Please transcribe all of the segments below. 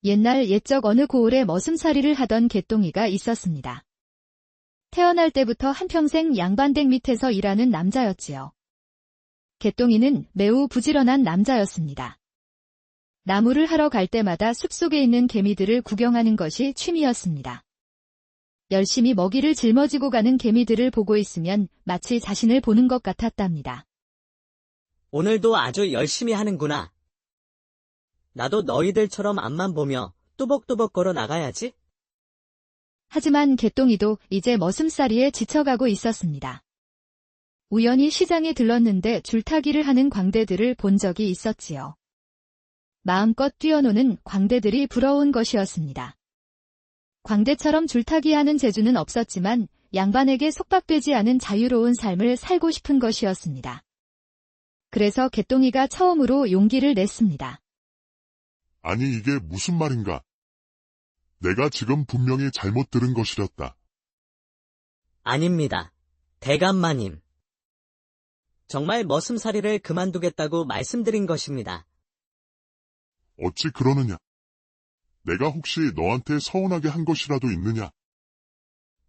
옛날 옛적 어느 고을에 머슴살이를 하던 개똥이가 있었습니다. 태어날 때부터 한평생 양반댁 밑에서 일하는 남자였지요. 개똥이는 매우 부지런한 남자였습니다. 나무를 하러 갈 때마다 숲속에 있는 개미들을 구경하는 것이 취미였습니다. 열심히 먹이를 짊어지고 가는 개미들을 보고 있으면 마치 자신을 보는 것 같았답니다. 오늘도 아주 열심히 하는구나. 나도 너희들처럼 앞만 보며 또벅또벅 걸어 나가야지. 하지만 개똥이도 이제 머슴살이에 지쳐가고 있었습니다. 우연히 시장에 들렀는데 줄타기를 하는 광대들을 본 적이 있었지요. 마음껏 뛰어노는 광대들이 부러운 것이었습니다. 광대처럼 줄타기하는 재주는 없었지만 양반에게 속박되지 않은 자유로운 삶을 살고 싶은 것이었습니다. 그래서 개똥이가 처음으로 용기를 냈습니다. 아니 이게 무슨 말인가? 내가 지금 분명히 잘못 들은 것이렸다. 아닙니다. 대감마님. 정말 머슴살이를 그만두겠다고 말씀드린 것입니다. 어찌 그러느냐? 내가 혹시 너한테 서운하게 한 것이라도 있느냐?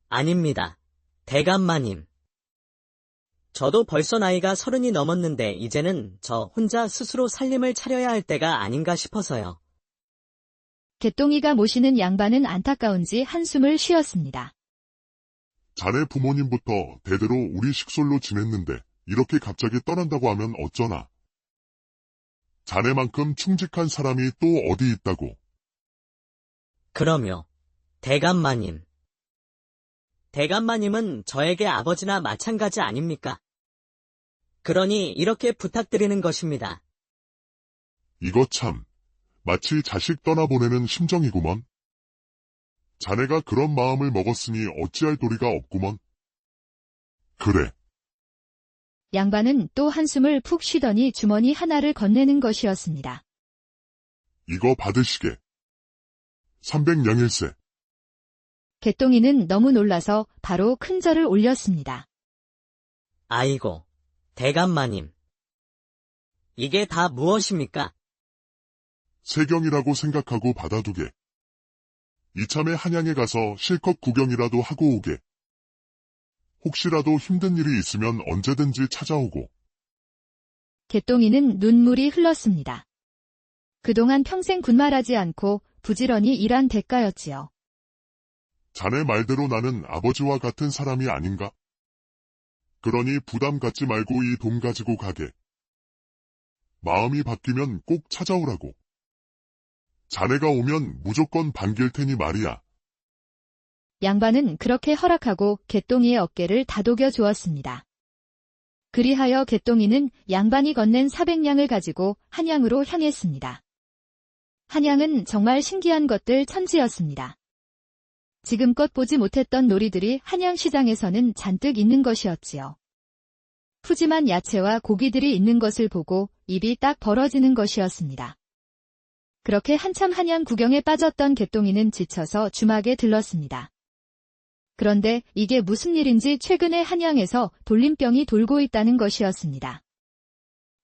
아닙니다. 대감마님. 저도 벌써 나이가 30이 넘었는데 이제는 저 혼자 스스로 살림을 차려야 할 때가 아닌가 싶어서요. 개똥이가 모시는 양반은 안타까운지 한숨을 쉬었습니다. 자네 부모님부터 대대로 우리 식솔로 지냈는데 이렇게 갑자기 떠난다고 하면 어쩌나? 자네만큼 충직한 사람이 또 어디 있다고? 그럼요. 대감마님. 대감마님은 저에게 아버지나 마찬가지 아닙니까? 그러니 이렇게 부탁드리는 것입니다. 이거 참, 마치 자식 떠나보내는 심정이구먼. 자네가 그런 마음을 먹었으니 어찌할 도리가 없구먼. 그래. 양반은 또 한숨을 푹 쉬더니 주머니 하나를 건네는 것이었습니다. 이거 받으시게. 300냥일세. 개똥이는 너무 놀라서 바로 큰 절을 올렸습니다. 아이고, 대감마님. 이게 다 무엇입니까? 세경이라고 생각하고 받아두게. 이참에 한양에 가서 실컷 구경이라도 하고 오게. 혹시라도 힘든 일이 있으면 언제든지 찾아오고. 개똥이는 눈물이 흘렀습니다. 그동안 평생 군말하지 않고 부지런히 일한 대가였지요. 자네 말대로 나는 아버지와 같은 사람이 아닌가? 그러니 부담 갖지 말고 이 돈 가지고 가게. 마음이 바뀌면 꼭 찾아오라고. 자네가 오면 무조건 반길 테니 말이야. 양반은 그렇게 허락하고 개똥이의 어깨를 다독여 주었습니다. 그리하여 개똥이는 양반이 건넨 400냥을 가지고 한양으로 향했습니다. 한양은 정말 신기한 것들 천지였습니다. 지금껏 보지 못했던 놀이들이 한양시장에서는 잔뜩 있는 것이었지요. 푸짐한 야채와 고기들이 있는 것을 보고 입이 딱 벌어지는 것이었습니다. 그렇게 한참 한양 구경에 빠졌던 개똥이는 지쳐서 주막에 들렀습니다. 그런데 이게 무슨 일인지 최근에 한양에서 돌림병이 돌고 있다는 것이었습니다.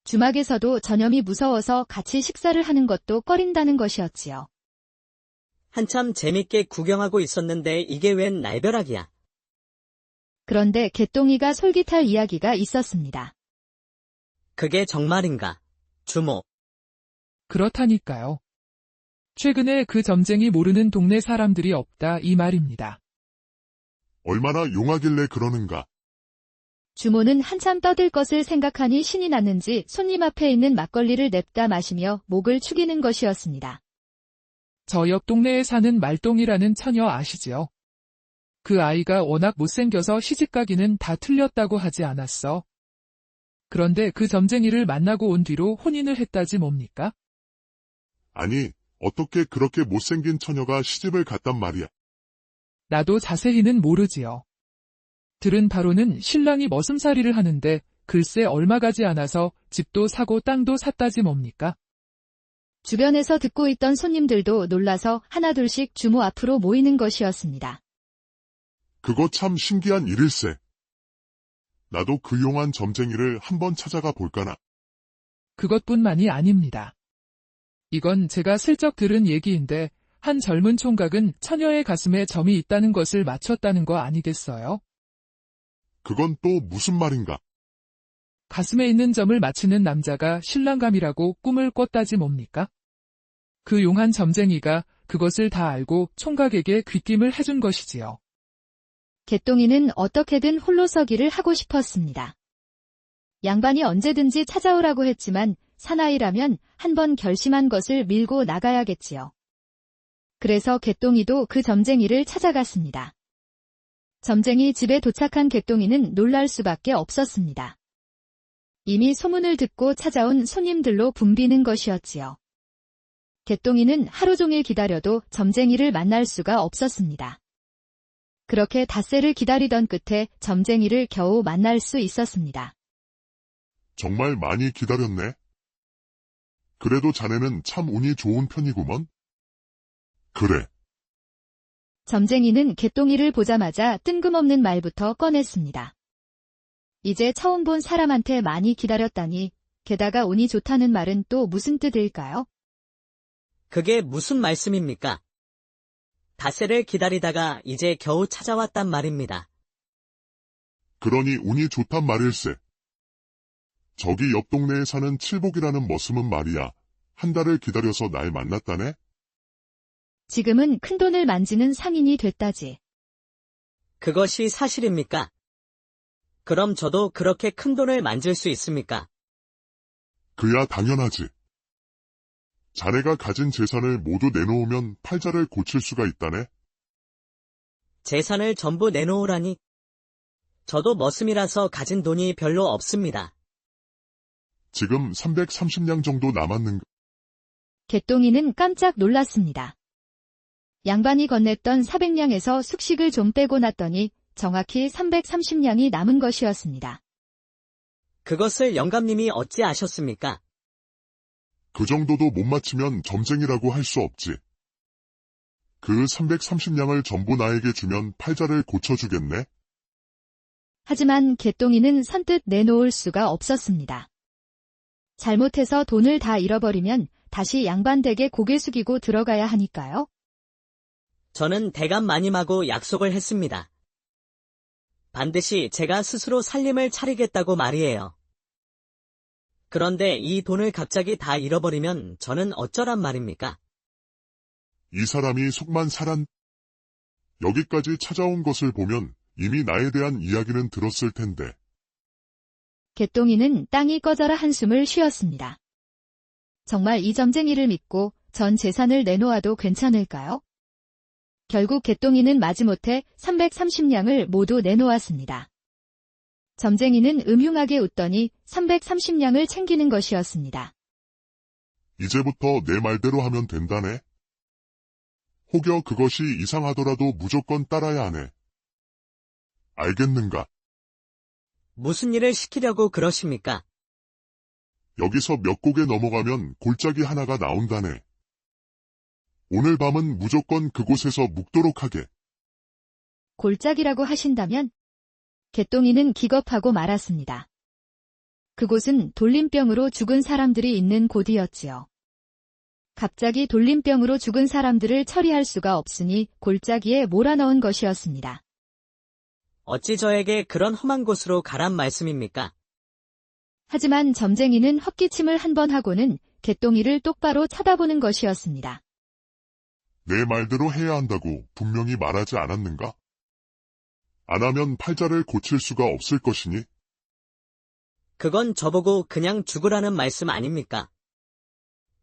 주막에서도 전염이 무서워서 같이 식사를 하는 것도 꺼린다는 것이었지요. 한참 재밌게 구경하고 있었는데 이게 웬 날벼락이야. 그런데 개똥이가 솔깃할 이야기가 있었습니다. 그게 정말인가, 주모? 그렇다니까요. 최근에 그 점쟁이 모르는 동네 사람들이 없다 이 말입니다. 얼마나 용하길래 그러는가? 주모는 한참 떠들 것을 생각하니 신이 났는지 손님 앞에 있는 막걸리를 냅다 마시며 목을 축이는 것이었습니다. 저 옆 동네에 사는 말똥이라는 처녀 아시지요? 그 아이가 워낙 못생겨서 시집가기는 다 틀렸다고 하지 않았어. 그런데 그 점쟁이를 만나고 온 뒤로 혼인을 했다지 뭡니까? 아니, 어떻게 그렇게 못생긴 처녀가 시집을 갔단 말이야. 나도 자세히는 모르지요. 들은 바로는 신랑이 머슴살이를 하는데 글쎄 얼마 가지 않아서 집도 사고 땅도 샀다지 뭡니까? 주변에서 듣고 있던 손님들도 놀라서 하나둘씩 주모 앞으로 모이는 것이었습니다. 그거 참 신기한 일일세. 나도 그 용한 점쟁이를 한번 찾아가 볼까나. 그것뿐만이 아닙니다. 이건 제가 슬쩍 들은 얘기인데 한 젊은 총각은 처녀의 가슴에 점이 있다는 것을 맞췄다는 거 아니겠어요? 그건 또 무슨 말인가? 가슴에 있는 점을 맞히는 남자가 신랑감이라고 꿈을 꿨다지 뭡니까? 그 용한 점쟁이가 그것을 다 알고 총각에게 귀띔을 해준 것이지요. 개똥이는 어떻게든 홀로 서기를 하고 싶었습니다. 양반이 언제든지 찾아오라고 했지만 사나이라면 한번 결심한 것을 밀고 나가야겠지요. 그래서 개똥이도 그 점쟁이를 찾아갔습니다. 점쟁이 집에 도착한 개똥이는 놀랄 수밖에 없었습니다. 이미 소문을 듣고 찾아온 손님들로 붐비는 것이었지요. 개똥이는 하루 종일 기다려도 점쟁이를 만날 수가 없었습니다. 그렇게 닷새를 기다리던 끝에 점쟁이를 겨우 만날 수 있었습니다. 정말 많이 기다렸네. 그래도 자네는 참 운이 좋은 편이구먼. 그래, 점쟁이는 개똥이를 보자마자 뜬금없는 말부터 꺼냈습니다. 이제 처음 본 사람한테 많이 기다렸다니, 게다가 운이 좋다는 말은 또 무슨 뜻일까요? 그게 무슨 말씀입니까? 닷새를 기다리다가 이제 겨우 찾아왔단 말입니다. 그러니 운이 좋단 말일세. 저기 옆 동네에 사는 칠복이라는 머슴은 말이야. 한 달을 기다려서 날 만났다네? 지금은 큰돈을 만지는 상인이 됐다지. 그것이 사실입니까? 그럼 저도 그렇게 큰 돈을 만질 수 있습니까? 그야 당연하지. 자네가 가진 재산을 모두 내놓으면 팔자를 고칠 수가 있다네? 재산을 전부 내놓으라니. 저도 머슴이라서 가진 돈이 별로 없습니다. 지금 330냥 정도 남았는가? 개똥이는 깜짝 놀랐습니다. 양반이 건넸던 400냥에서 숙식을 좀 빼고 났더니 정확히 330냥이 남은 것이었습니다. 그것을 영감님이 어찌 아셨습니까? 그 정도도 못 맞히면 점쟁이라고 할 수 없지. 그 330냥을 전부 나에게 주면 팔자를 고쳐주겠네? 하지만 개똥이는 선뜻 내놓을 수가 없었습니다. 잘못해서 돈을 다 잃어버리면 다시 양반 댁에 고개 숙이고 들어가야 하니까요. 저는 대감 마님하고 약속을 했습니다. 반드시 제가 스스로 살림을 차리겠다고 말이에요. 그런데 이 돈을 갑자기 다 잃어버리면 저는 어쩌란 말입니까? 이 사람이 속만 살았. 여기까지 찾아온 것을 보면 이미 나에 대한 이야기는 들었을 텐데. 개똥이는 땅이 꺼져라 한숨을 쉬었습니다. 정말 이 점쟁이를 믿고 전 재산을 내놓아도 괜찮을까요? 결국 개똥이는 마지못해 330냥을 모두 내놓았습니다. 점쟁이는 음흉하게 웃더니 330냥을 챙기는 것이었습니다. 이제부터 내 말대로 하면 된다네. 혹여 그것이 이상하더라도 무조건 따라야 하네. 알겠는가? 무슨 일을 시키려고 그러십니까? 여기서 몇 곡에 넘어가면 골짜기 하나가 나온다네. 오늘 밤은 무조건 그곳에서 묵도록 하게. 골짜기라고 하신다면? 개똥이는 기겁하고 말았습니다. 그곳은 돌림병으로 죽은 사람들이 있는 곳이었지요. 갑자기 돌림병으로 죽은 사람들을 처리할 수가 없으니 골짜기에 몰아넣은 것이었습니다. 어찌 저에게 그런 험한 곳으로 가란 말씀입니까? 하지만 점쟁이는 헛기침을 한 번 하고는 개똥이를 똑바로 쳐다보는 것이었습니다. 내 말대로 해야 한다고 분명히 말하지 않았는가? 안 하면 팔자를 고칠 수가 없을 것이니? 그건 저보고 그냥 죽으라는 말씀 아닙니까?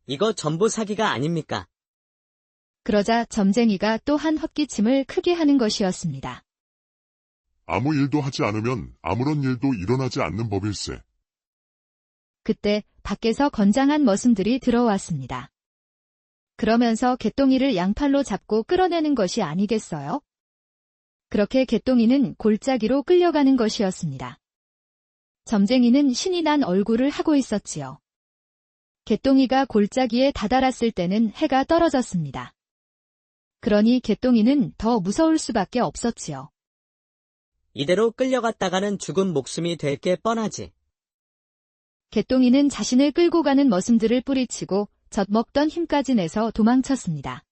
이거 전부 사기가 아닙니까? 그러자 점쟁이가 또 한 헛기침을 크게 하는 것이었습니다. 아무 일도 하지 않으면 아무런 일도 일어나지 않는 법일세. 그때 밖에서 건장한 머슴들이 들어왔습니다. 그러면서 개똥이를 양팔로 잡고 끌어내는 것이 아니겠어요? 그렇게 개똥이는 골짜기로 끌려가는 것이었습니다. 점쟁이는 신이 난 얼굴을 하고 있었지요. 개똥이가 골짜기에 다다랐을 때는 해가 떨어졌습니다. 그러니 개똥이는 더 무서울 수밖에 없었지요. 이대로 끌려갔다가는 죽은 목숨이 될 게 뻔하지. 개똥이는 자신을 끌고 가는 머슴들을 뿌리치고 젖먹던 힘까지 내서 도망쳤습니다.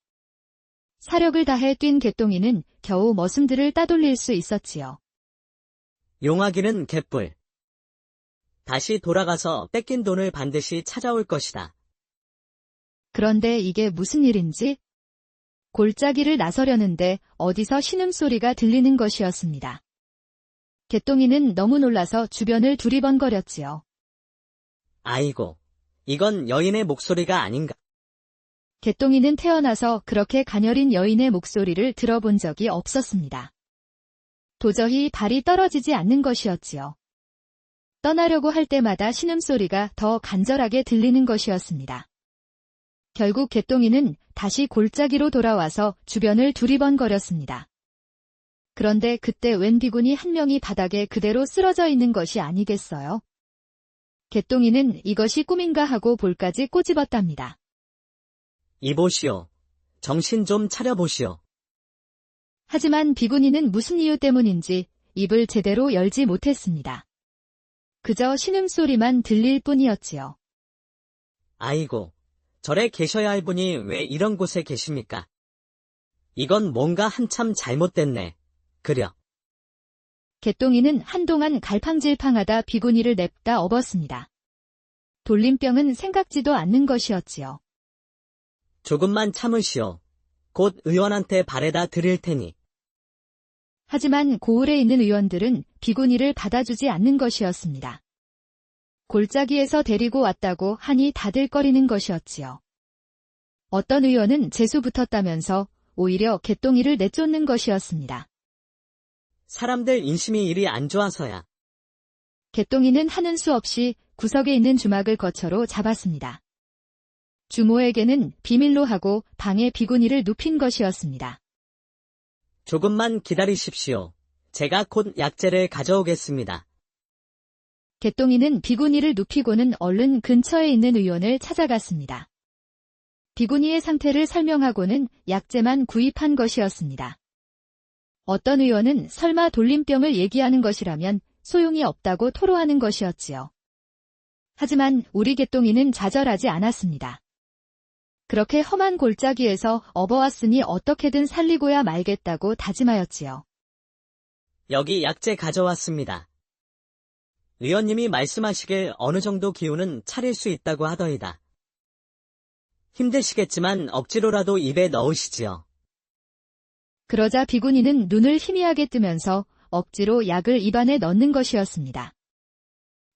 사력을 다해 뛴 개똥이는 겨우 머슴들을 따돌릴 수 있었지요. 용하기는 개뿔. 다시 돌아가서 뺏긴 돈을 반드시 찾아올 것이다. 그런데 이게 무슨 일인지 골짜기를 나서려는데 어디서 신음소리가 들리는 것이었습니다. 개똥이는 너무 놀라서 주변을 두리번거렸지요. 아이고, 이건 여인의 목소리가 아닌가. 개똥이는 태어나서 그렇게 가녀린 여인의 목소리를 들어본 적이 없었습니다. 도저히 발이 떨어지지 않는 것이었지요. 떠나려고 할 때마다 신음소리가 더 간절하게 들리는 것이었습니다. 결국 개똥이는 다시 골짜기로 돌아와서 주변을 두리번거렸습니다. 그런데 그때 웬 비구니 한 명이 바닥에 그대로 쓰러져 있는 것이 아니겠어요? 개똥이는 이것이 꿈인가 하고 볼까지 꼬집었답니다. 이보시오. 정신 좀 차려보시오. 하지만 비구니는 무슨 이유 때문인지 입을 제대로 열지 못했습니다. 그저 신음소리만 들릴 뿐이었지요. 아이고, 절에 계셔야 할 분이 왜 이런 곳에 계십니까? 이건 뭔가 한참 잘못됐네. 그려. 개똥이는 한동안 갈팡질팡하다 비구니를 냅다 업었습니다. 돌림병은 생각지도 않는 것이었지요. 조금만 참으시오. 곧 의원한테 바래다 드릴 테니. 하지만 고을에 있는 의원들은 비구니를 받아주지 않는 것이었습니다. 골짜기에서 데리고 왔다고 하니 다들거리는 것이었지요. 어떤 의원은 재수 붙었다면서 오히려 개똥이를 내쫓는 것이었습니다. 사람들 인심이 이리 안 좋아서야. 개똥이는 하는 수 없이 구석에 있는 주막을 거처로 잡았습니다. 주모에게는 비밀로 하고 방에 비구니를 눕힌 것이었습니다. 조금만 기다리십시오. 제가 곧 약재를 가져오겠습니다. 개똥이는 비구니를 눕히고는 얼른 근처에 있는 의원을 찾아갔습니다. 비구니의 상태를 설명하고는 약재만 구입한 것이었습니다. 어떤 의원은 설마 돌림병을 얘기하는 것이라면 소용이 없다고 토로하는 것이었지요. 하지만 우리 개똥이는 좌절하지 않았습니다. 그렇게 험한 골짜기에서 업어왔으니 어떻게든 살리고야 말겠다고 다짐하였지요. 여기 약재 가져왔습니다. 의원님이 말씀하시길 어느 정도 기운은 차릴 수 있다고 하더이다. 힘드시겠지만 억지로라도 입에 넣으시지요. 그러자 비구니는 눈을 희미하게 뜨면서 억지로 약을 입안에 넣는 것이었습니다.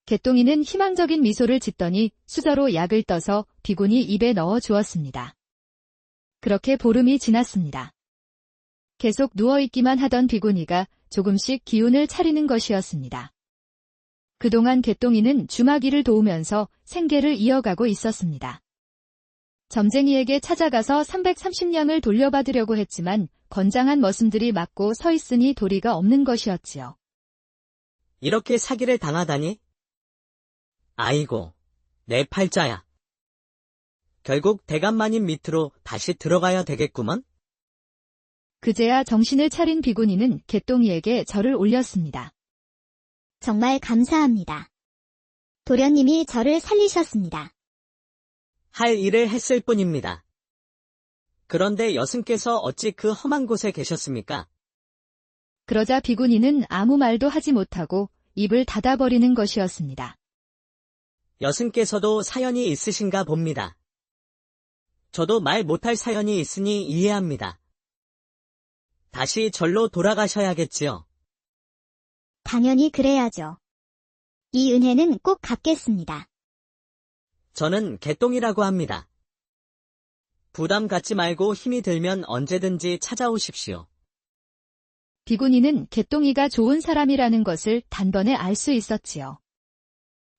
개똥이는 희망적인 미소를 짓더니 수저로 약을 떠서 비구니 입에 넣어 주었습니다. 그렇게 보름이 지났습니다. 계속 누워있기만 하던 비구니가 조금씩 기운을 차리는 것이었습니다. 그동안 개똥이는 주마기를 도우면서 생계를 이어가고 있었습니다. 점쟁이에게 찾아가서 330냥을 돌려받으려고 했지만 건장한 머슴들이 막고 서 있으니 도리가 없는 것이었지요. 이렇게 사기를 당하다니? 아이고, 내 팔자야. 결국 대감마님 밑으로 다시 들어가야 되겠구먼? 그제야 정신을 차린 비구니는 개똥이에게 절을 올렸습니다. 정말 감사합니다. 도련님이 저를 살리셨습니다. 할 일을 했을 뿐입니다. 그런데 여승께서 어찌 그 험한 곳에 계셨습니까? 그러자 비구니는 아무 말도 하지 못하고 입을 닫아버리는 것이었습니다. 여승께서도 사연이 있으신가 봅니다. 저도 말 못할 사연이 있으니 이해합니다. 다시 절로 돌아가셔야겠지요. 당연히 그래야죠. 이 은혜는 꼭 갚겠습니다. 저는 개똥이라고 합니다. 부담 갖지 말고 힘이 들면 언제든지 찾아오십시오. 비구니는 개똥이가 좋은 사람이라는 것을 단번에 알 수 있었지요.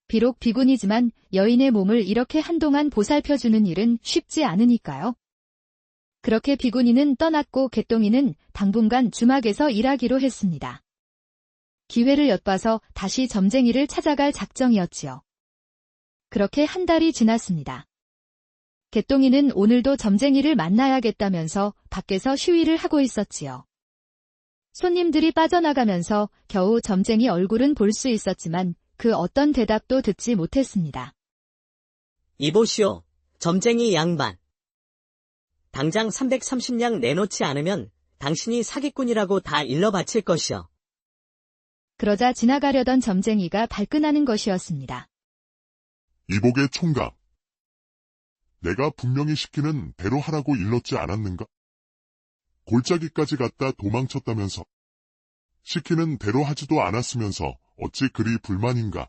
비록 비구니지만 여인의 몸을 이렇게 한동안 보살펴주는 일은 쉽지 않으니까요. 그렇게 비구니는 떠났고 개똥이는 당분간 주막에서 일하기로 했습니다. 기회를 엿봐서 다시 점쟁이를 찾아갈 작정이었지요. 그렇게 한 달이 지났습니다. 개똥이는 오늘도 점쟁이를 만나야겠다면서 밖에서 시위를 하고 있었지요. 손님들이 빠져나가면서 겨우 점쟁이 얼굴은 볼 수 있었지만 그 어떤 대답도 듣지 못했습니다. 이보시오, 점쟁이 양반. 당장 330냥 내놓지 않으면 당신이 사기꾼이라고 다 일러 바칠 것이요. 그러자 지나가려던 점쟁이가 발끈하는 것이었습니다. 이복의 총각. 내가 분명히 시키는 대로 하라고 일렀지 않았는가? 골짜기까지 갔다 도망쳤다면서. 시키는 대로 하지도 않았으면서 어찌 그리 불만인가?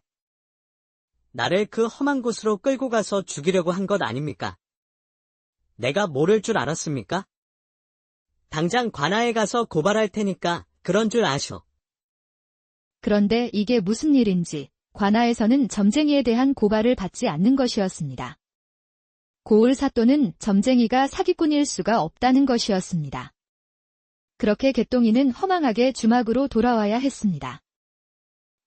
나를 그 험한 곳으로 끌고 가서 죽이려고 한 것 아닙니까? 내가 모를 줄 알았습니까? 당장 관아에 가서 고발할 테니까 그런 줄 아쇼. 그런데 이게 무슨 일인지 관아에서는 점쟁이에 대한 고발을 받지 않는 것이었습니다. 고을 사또는 점쟁이가 사기꾼일 수가 없다는 것이었습니다. 그렇게 개똥이는 허망하게 주막으로 돌아와야 했습니다.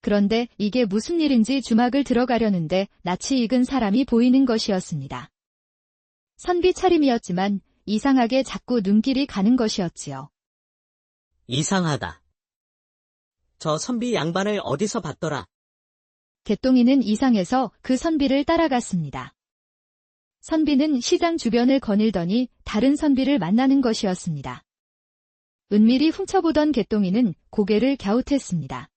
그런데 이게 무슨 일인지 주막을 들어가려는데 낯이 익은 사람이 보이는 것이었습니다. 선비 차림이었지만 이상하게 자꾸 눈길이 가는 것이었지요. 이상하다. 저 선비 양반을 어디서 봤더라? 개똥이는 이상해서 그 선비를 따라갔습니다. 선비는 시장 주변을 거닐더니 다른 선비를 만나는 것이었습니다. 은밀히 훔쳐보던 개똥이는 고개를 갸웃했습니다.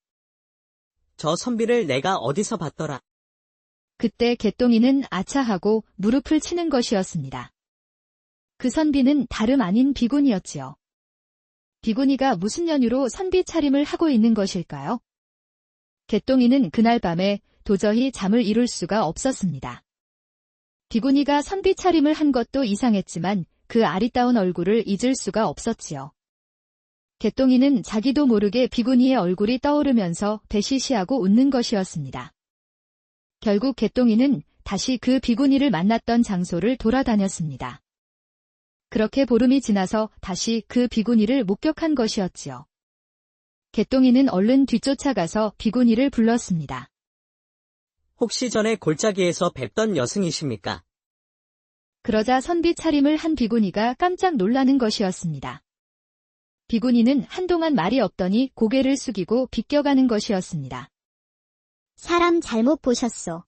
저 선비를 내가 어디서 봤더라? 그때 개똥이는 아차하고 무릎을 치는 것이었습니다. 그 선비는 다름 아닌 비구니였지요. 비구니가 무슨 연유로 선비 차림을 하고 있는 것일까요? 개똥이는 그날 밤에 도저히 잠을 이룰 수가 없었습니다. 비구니가 선비 차림을 한 것도 이상했지만 그 아리따운 얼굴을 잊을 수가 없었지요. 개똥이는 자기도 모르게 비구니의 얼굴이 떠오르면서 배시시하고 웃는 것이었습니다. 결국 개똥이는 다시 그 비구니를 만났던 장소를 돌아다녔습니다. 그렇게 보름이 지나서 다시 그 비구니를 목격한 것이었지요. 개똥이는 얼른 뒤쫓아가서 비구니를 불렀습니다. 혹시 전에 골짜기에서 뵙던 여승이십니까? 그러자 선비 차림을 한 비구니가 깜짝 놀라는 것이었습니다. 비구니는 한동안 말이 없더니 고개를 숙이고 비껴가는 것이었습니다. 사람 잘못 보셨소.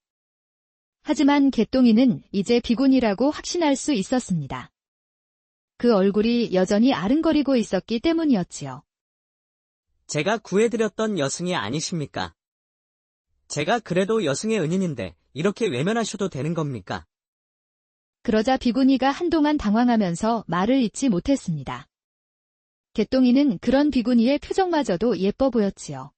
하지만 개똥이는 이제 비구니라고 확신할 수 있었습니다. 그 얼굴이 여전히 아른거리고 있었기 때문이었지요. 제가 구해드렸던 여승이 아니십니까? 제가 그래도 여승의 은인인데 이렇게 외면하셔도 되는 겁니까? 그러자 비구니가 한동안 당황하면서 말을 잇지 못했습니다. 개똥이는 그런 비구니의 표정마저도 예뻐 보였지요.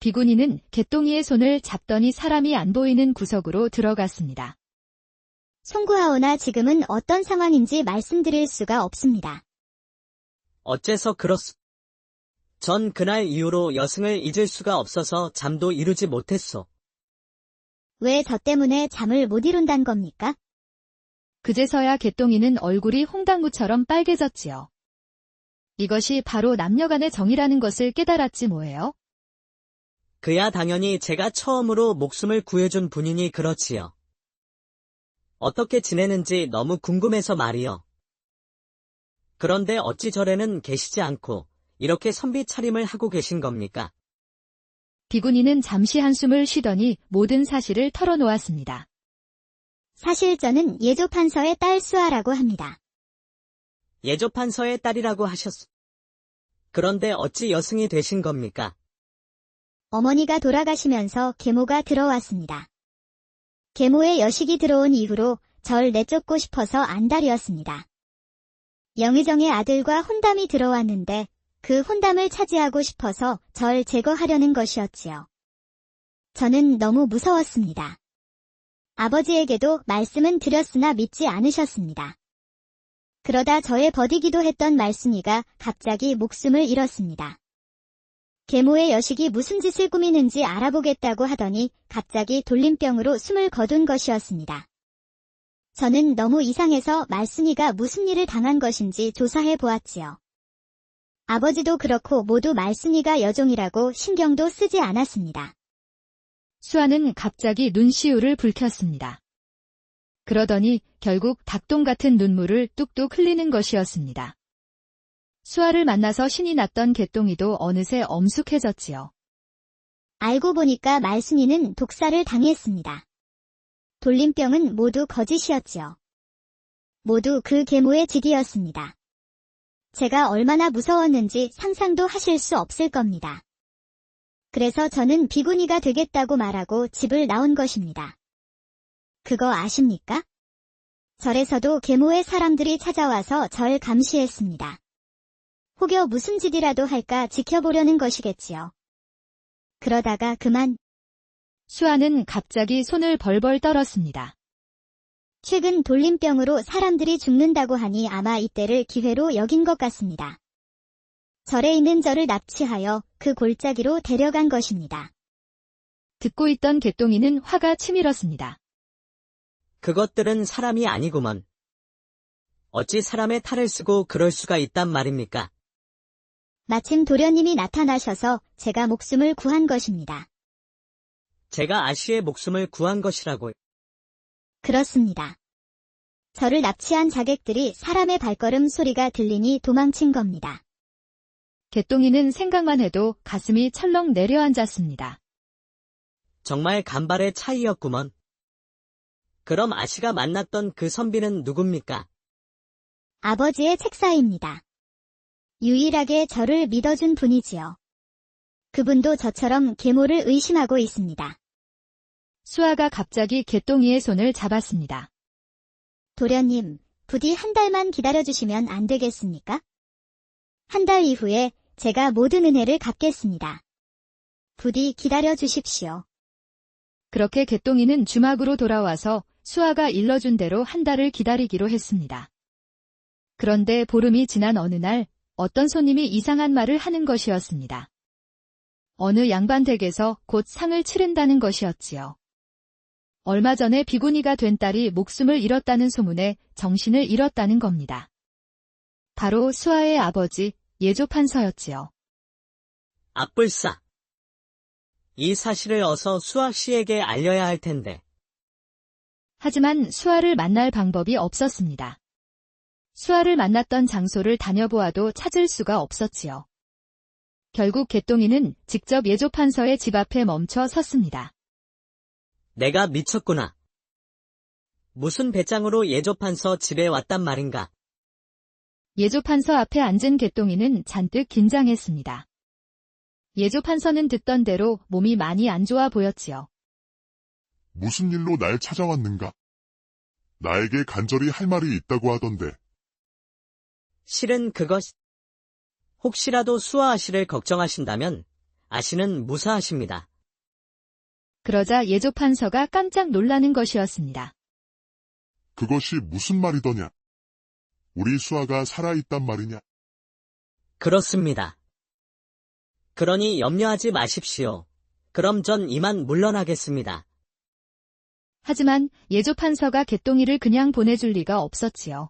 비구니는 개똥이의 손을 잡더니 사람이 안 보이는 구석으로 들어갔습니다. 송구하오나 지금은 어떤 상황인지 말씀드릴 수가 없습니다. 어째서 전 그날 이후로 여승을 잊을 수가 없어서 잠도 이루지 못했소. 왜 저 때문에 잠을 못 이룬단 겁니까? 그제서야 개똥이는 얼굴이 홍당무처럼 빨개졌지요. 이것이 바로 남녀간의 정이라는 것을 깨달았지 뭐예요? 그야 당연히 제가 처음으로 목숨을 구해준 분이니 그렇지요. 어떻게 지내는지 너무 궁금해서 말이요. 그런데 어찌 절에는 계시지 않고 이렇게 선비 차림을 하고 계신 겁니까? 비구니는 잠시 한숨을 쉬더니 모든 사실을 털어놓았습니다. 사실 저는 예조판서의 딸 수아라고 합니다. 예조판서의 딸이라고 하셨소. 그런데 어찌 여승이 되신 겁니까? 어머니가 돌아가시면서 계모가 들어왔습니다. 계모의 여식이 들어온 이후로 절 내쫓고 싶어서 안달이었습니다. 영의정의 아들과 혼담이 들어왔는데 그 혼담을 차지하고 싶어서 절 제거하려는 것이었지요. 저는 너무 무서웠습니다. 아버지에게도 말씀은 드렸으나 믿지 않으셨습니다. 그러다 저의 버디기도 했던 말순이가 갑자기 목숨을 잃었습니다. 계모의 여식이 무슨 짓을 꾸미는지 알아보겠다고 하더니 갑자기 돌림병으로 숨을 거둔 것이었습니다. 저는 너무 이상해서 말순이가 무슨 일을 당한 것인지 조사해 보았지요. 아버지도 그렇고 모두 말순이가 여종이라고 신경도 쓰지 않았습니다. 수아는 갑자기 눈시울을 붉혔습니다. 그러더니 결국 닭똥 같은 눈물을 뚝뚝 흘리는 것이었습니다. 수아를 만나서 신이 났던 개똥이도 어느새 엄숙해졌지요. 알고 보니까 말순이는 독사를 당했습니다. 돌림병은 모두 거짓이었지요. 모두 그 계모의 직이었습니다. 제가 얼마나 무서웠는지 상상도 하실 수 없을 겁니다. 그래서 저는 비구니가 되겠다고 말하고 집을 나온 것입니다. 그거 아십니까? 절에서도 계모의 사람들이 찾아와서 절 감시했습니다. 혹여 무슨 짓이라도 할까 지켜보려는 것이겠지요. 그러다가 그만. 수아는 갑자기 손을 벌벌 떨었습니다. 최근 돌림병으로 사람들이 죽는다고 하니 아마 이때를 기회로 여긴 것 같습니다. 절에 있는 저를 납치하여 그 골짜기로 데려간 것입니다. 듣고 있던 개똥이는 화가 치밀었습니다. 그것들은 사람이 아니구먼. 어찌 사람의 탈을 쓰고 그럴 수가 있단 말입니까? 마침 도련님이 나타나셔서 제가 목숨을 구한 것입니다. 제가 아씨의 목숨을 구한 것이라고. 그렇습니다. 저를 납치한 자객들이 사람의 발걸음 소리가 들리니 도망친 겁니다. 개똥이는 생각만 해도 가슴이 철렁 내려앉았습니다. 정말 간발의 차이였구먼. 그럼 아씨가 만났던 그 선비는 누굽니까? 아버지의 책사입니다. 유일하게 저를 믿어준 분이지요. 그분도 저처럼 계모를 의심하고 있습니다. 수아가 갑자기 개똥이의 손을 잡았습니다. 도련님, 부디 한 달만 기다려주시면 안 되겠습니까? 한 달 이후에 제가 모든 은혜를 갚겠습니다. 부디 기다려주십시오. 그렇게 개똥이는 주막으로 돌아와서 수아가 일러준 대로 한 달을 기다리기로 했습니다. 그런데 보름이 지난 어느 날 어떤 손님이 이상한 말을 하는 것이었습니다. 어느 양반 댁에서 곧 상을 치른다는 것이었지요. 얼마 전에 비구니가 된 딸이 목숨을 잃었다는 소문에 정신을 잃었다는 겁니다. 바로 수아의 아버지 예조판서였지요. 악불싸. 이 사실을 어서 수아 씨에게 알려야 할 텐데. 하지만 수아를 만날 방법이 없었습니다. 수아를 만났던 장소를 다녀보아도 찾을 수가 없었지요. 결국 개똥이는 직접 예조판서의 집 앞에 멈춰 섰습니다. 내가 미쳤구나. 무슨 배짱으로 예조판서 집에 왔단 말인가? 예조판서 앞에 앉은 개똥이는 잔뜩 긴장했습니다. 예조판서는 듣던 대로 몸이 많이 안 좋아 보였지요. 무슨 일로 날 찾아왔는가? 나에게 간절히 할 말이 있다고 하던데. 실은 그것, 혹시라도 수아 아씨를 걱정하신다면 아씨는 무사하십니다. 그러자 예조판서가 깜짝 놀라는 것이었습니다. 그것이 무슨 말이더냐? 우리 수아가 살아있단 말이냐? 그렇습니다. 그러니 염려하지 마십시오. 그럼 전 이만 물러나겠습니다. 하지만 예조판서가 개똥이를 그냥 보내줄 리가 없었지요.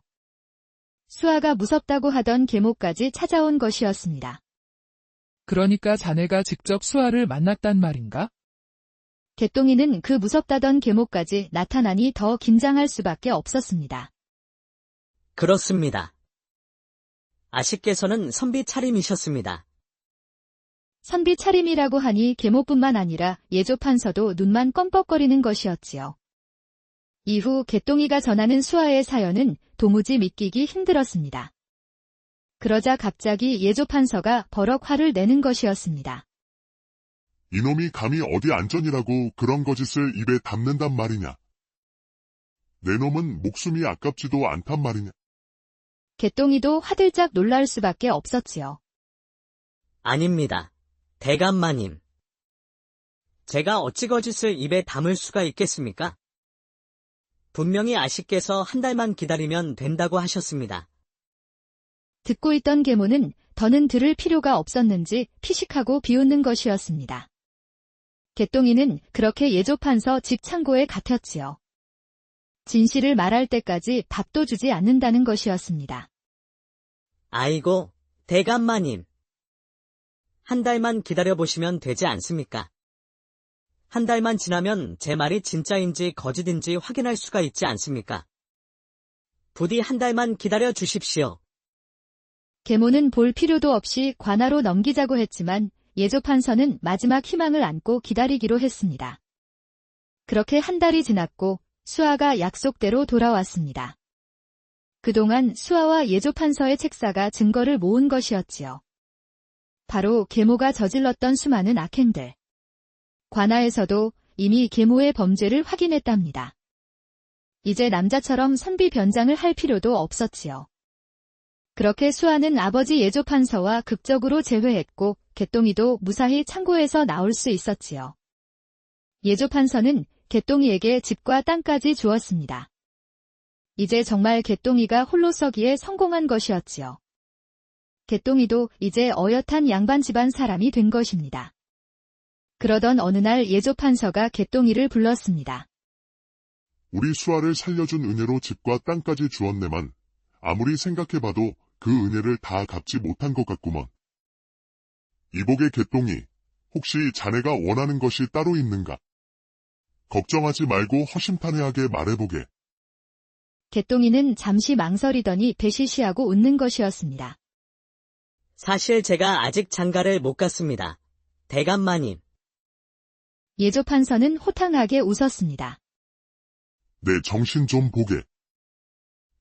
수아가 무섭다고 하던 계모까지 찾아온 것이었습니다. 그러니까 자네가 직접 수아를 만났단 말인가? 개똥이는 그 무섭다던 계모까지 나타나니 더 긴장할 수밖에 없었습니다. 그렇습니다. 아씨께서는 선비 차림이셨습니다. 선비 차림이라고 하니 계모뿐만 아니라 예조판서도 눈만 껌뻑거리는 것이었지요. 이후 개똥이가 전하는 수아의 사연은 도무지 믿기기 힘들었습니다. 그러자 갑자기 예조판서가 버럭 화를 내는 것이었습니다. 이놈이 감히 어디 안전이라고 그런 거짓을 입에 담는단 말이냐? 내 놈은 목숨이 아깝지도 않단 말이냐? 개똥이도 화들짝 놀랄 수밖에 없었지요. 아닙니다. 대감마님. 제가 어찌 거짓을 입에 담을 수가 있겠습니까? 분명히 아씨께서 한 달만 기다리면 된다고 하셨습니다. 듣고 있던 계모는 더는 들을 필요가 없었는지 피식하고 비웃는 것이었습니다. 개똥이는 그렇게 예조판서 집 창고에 갇혔지요. 진실을 말할 때까지 밥도 주지 않는다는 것이었습니다. 아이고, 대감마님. 한 달만 기다려보시면 되지 않습니까? 한 달만 지나면 제 말이 진짜인지 거짓인지 확인할 수가 있지 않습니까? 부디 한 달만 기다려 주십시오. 계모는 볼 필요도 없이 관하로 넘기자고 했지만 예조판서는 마지막 희망을 안고 기다리기로 했습니다. 그렇게 한 달이 지났고 수아가 약속대로 돌아왔습니다. 그동안 수아와 예조판서의 책사가 증거를 모은 것이었지요. 바로 계모가 저질렀던 수많은 악행들. 관아에서도 이미 계모의 범죄를 확인했답니다. 이제 남자처럼 선비 변장을 할 필요도 없었지요. 그렇게 수아는 아버지 예조판서와 극적으로 재회했고 개똥이도 무사히 창고에서 나올 수 있었지요. 예조판서는 개똥이에게 집과 땅까지 주었습니다. 이제 정말 개똥이가 홀로 서기에 성공한 것이었지요. 개똥이도 이제 어엿한 양반 집안 사람이 된 것입니다. 그러던 어느 날 예조판서가 개똥이를 불렀습니다. 우리 수아를 살려준 은혜로 집과 땅까지 주었네만 아무리 생각해봐도 그 은혜를 다 갚지 못한 것 같구먼. 이복의 개똥이, 혹시 자네가 원하는 것이 따로 있는가? 걱정하지 말고 허심탄회하게 말해보게. 개똥이는 잠시 망설이더니 배시시하고 웃는 것이었습니다. 사실 제가 아직 장가를 못 갔습니다. 대감마님. 예조판서는 호탕하게 웃었습니다. 내 정신 좀 보게.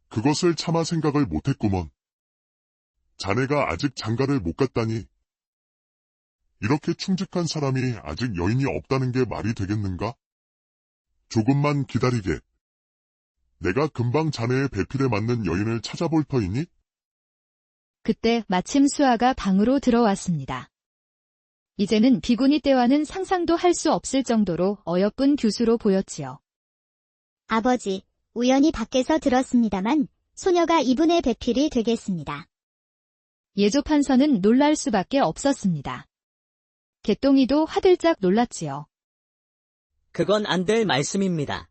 그것을 차마 생각을 못했구먼. 자네가 아직 장가를 못 갔다니. 이렇게 충직한 사람이 아직 여인이 없다는 게 말이 되겠는가? 조금만 기다리게. 내가 금방 자네의 배필에 맞는 여인을 찾아볼 터이니? 그때 마침 수아가 방으로 들어왔습니다. 이제는 비구니 때와는 상상도 할 수 없을 정도로 어여쁜 규수로 보였지요. 아버지, 우연히 밖에서 들었습니다만 소녀가 이분의 배필이 되겠습니다. 예조판서는 놀랄 수밖에 없었습니다. 개똥이도 화들짝 놀랐지요. 그건 안 될 말씀입니다.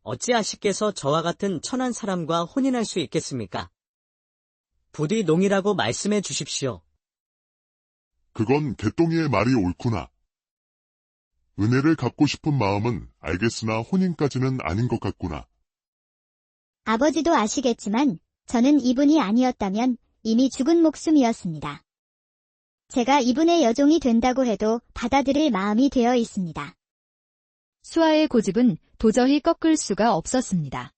어찌 아씨께서 저와 같은 천한 사람과 혼인할 수 있겠습니까? 부디 농이라고 말씀해 주십시오. 그건 개똥이의 말이 옳구나. 은혜를 갚고 싶은 마음은 알겠으나 혼인까지는 아닌 것 같구나. 아버지도 아시겠지만 저는 이분이 아니었다면 이미 죽은 목숨이었습니다. 제가 이분의 여종이 된다고 해도 받아들일 마음이 되어 있습니다. 수아의 고집은 도저히 꺾을 수가 없었습니다.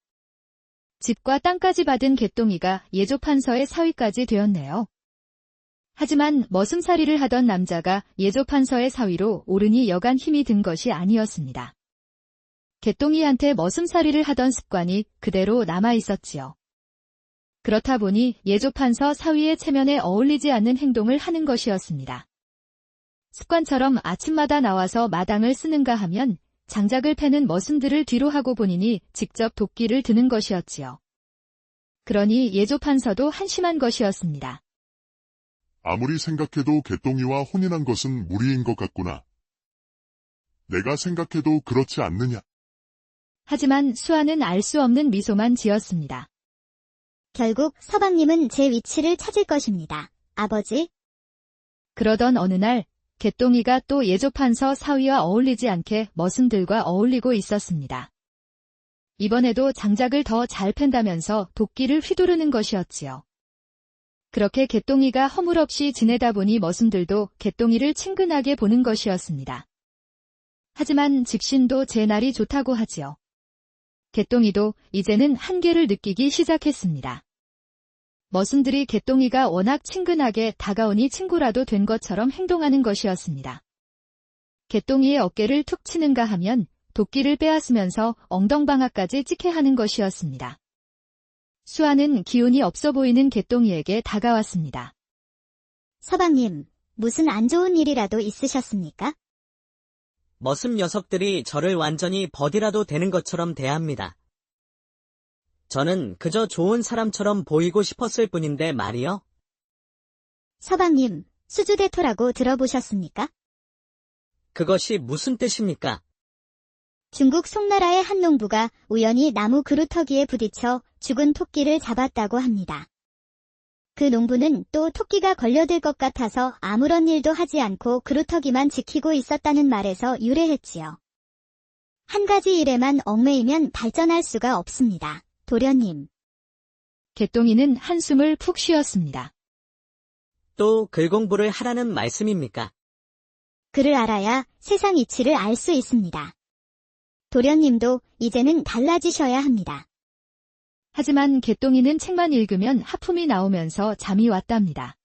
집과 땅까지 받은 개똥이가 예조판서의 사위까지 되었네요. 하지만 머슴살이를 하던 남자가 예조판서의 사위로 오르니 여간 힘이 든 것이 아니었습니다. 개똥이한테 머슴살이를 하던 습관이 그대로 남아 있었지요. 그렇다 보니 예조판서 사위의 체면에 어울리지 않는 행동을 하는 것이었습니다. 습관처럼 아침마다 나와서 마당을 쓰는가 하면 장작을 패는 머슴들을 뒤로 하고 본인이 직접 도끼를 드는 것이었지요. 그러니 예조판서도 한심한 것이었습니다. 아무리 생각해도 개똥이와 혼인한 것은 무리인 것 같구나. 내가 생각해도 그렇지 않느냐. 하지만 수아는 알 수 없는 미소만 지었습니다. 결국 서방님은 제 위치를 찾을 것입니다. 아버지. 그러던 어느 날 개똥이가 또 예조판서 사위와 어울리지 않게 머슴들과 어울리고 있었습니다. 이번에도 장작을 더 잘 팬다면서 도끼를 휘두르는 것이었지요. 그렇게 개똥이가 허물없이 지내다 보니 머슴들도 개똥이를 친근하게 보는 것이었습니다. 하지만 직신도 제 날이 좋다고 하지요. 개똥이도 이제는 한계를 느끼기 시작했습니다. 머슴들이 개똥이가 워낙 친근하게 다가오니 친구라도 된 것처럼 행동하는 것이었습니다. 개똥이의 어깨를 툭 치는가 하면 도끼를 빼앗으면서 엉덩방아까지 찍게 하는 것이었습니다. 수아는 기운이 없어 보이는 개똥이에게 다가왔습니다. 서방님, 무슨 안 좋은 일이라도 있으셨습니까? 머슴 녀석들이 저를 완전히 버디라도 되는 것처럼 대합니다. 저는 그저 좋은 사람처럼 보이고 싶었을 뿐인데 말이요. 서방님, 수주대토라고 들어보셨습니까? 그것이 무슨 뜻입니까? 중국 송나라의 한 농부가 우연히 나무 그루터기에 부딪혀 죽은 토끼를 잡았다고 합니다. 그 농부는 또 토끼가 걸려들 것 같아서 아무런 일도 하지 않고 그루터기만 지키고 있었다는 말에서 유래했지요. 한 가지 일에만 얽매이면 발전할 수가 없습니다. 도련님. 개똥이는 한숨을 푹 쉬었습니다. 또 글 공부를 하라는 말씀입니까? 글을 알아야 세상 이치를 알 수 있습니다. 도련님도 이제는 달라지셔야 합니다. 하지만 개똥이는 책만 읽으면 하품이 나오면서 잠이 왔답니다.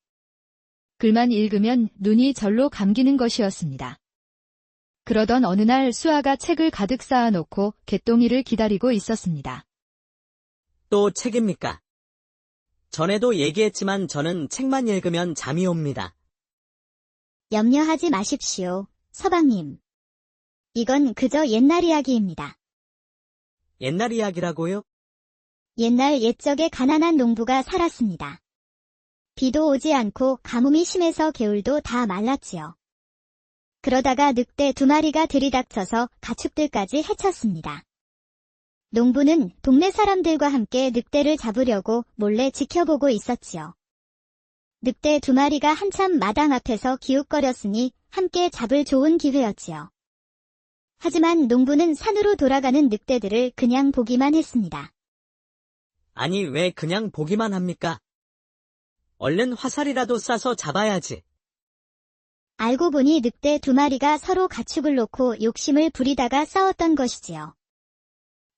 글만 읽으면 눈이 절로 감기는 것이었습니다. 그러던 어느 날 수아가 책을 가득 쌓아놓고 개똥이를 기다리고 있었습니다. 또 책입니까? 전에도 얘기했지만 저는 책만 읽으면 잠이 옵니다. 염려하지 마십시오, 서방님. 이건 그저 옛날 이야기입니다. 옛날 이야기라고요? 옛날 옛적에 가난한 농부가 살았습니다. 비도 오지 않고 가뭄이 심해서 겨울도 다 말랐지요. 그러다가 늑대 2마리가 들이닥쳐서 가축들까지 해쳤습니다. 농부는 동네 사람들과 함께 늑대를 잡으려고 몰래 지켜보고 있었지요. 늑대 2마리가 한참 마당 앞에서 기웃거렸으니 함께 잡을 좋은 기회였지요. 하지만 농부는 산으로 돌아가는 늑대들을 그냥 보기만 했습니다. 아니, 왜 그냥 보기만 합니까? 얼른 화살이라도 쏴서 잡아야지. 알고 보니 늑대 2마리가 서로 가축을 놓고 욕심을 부리다가 싸웠던 것이지요.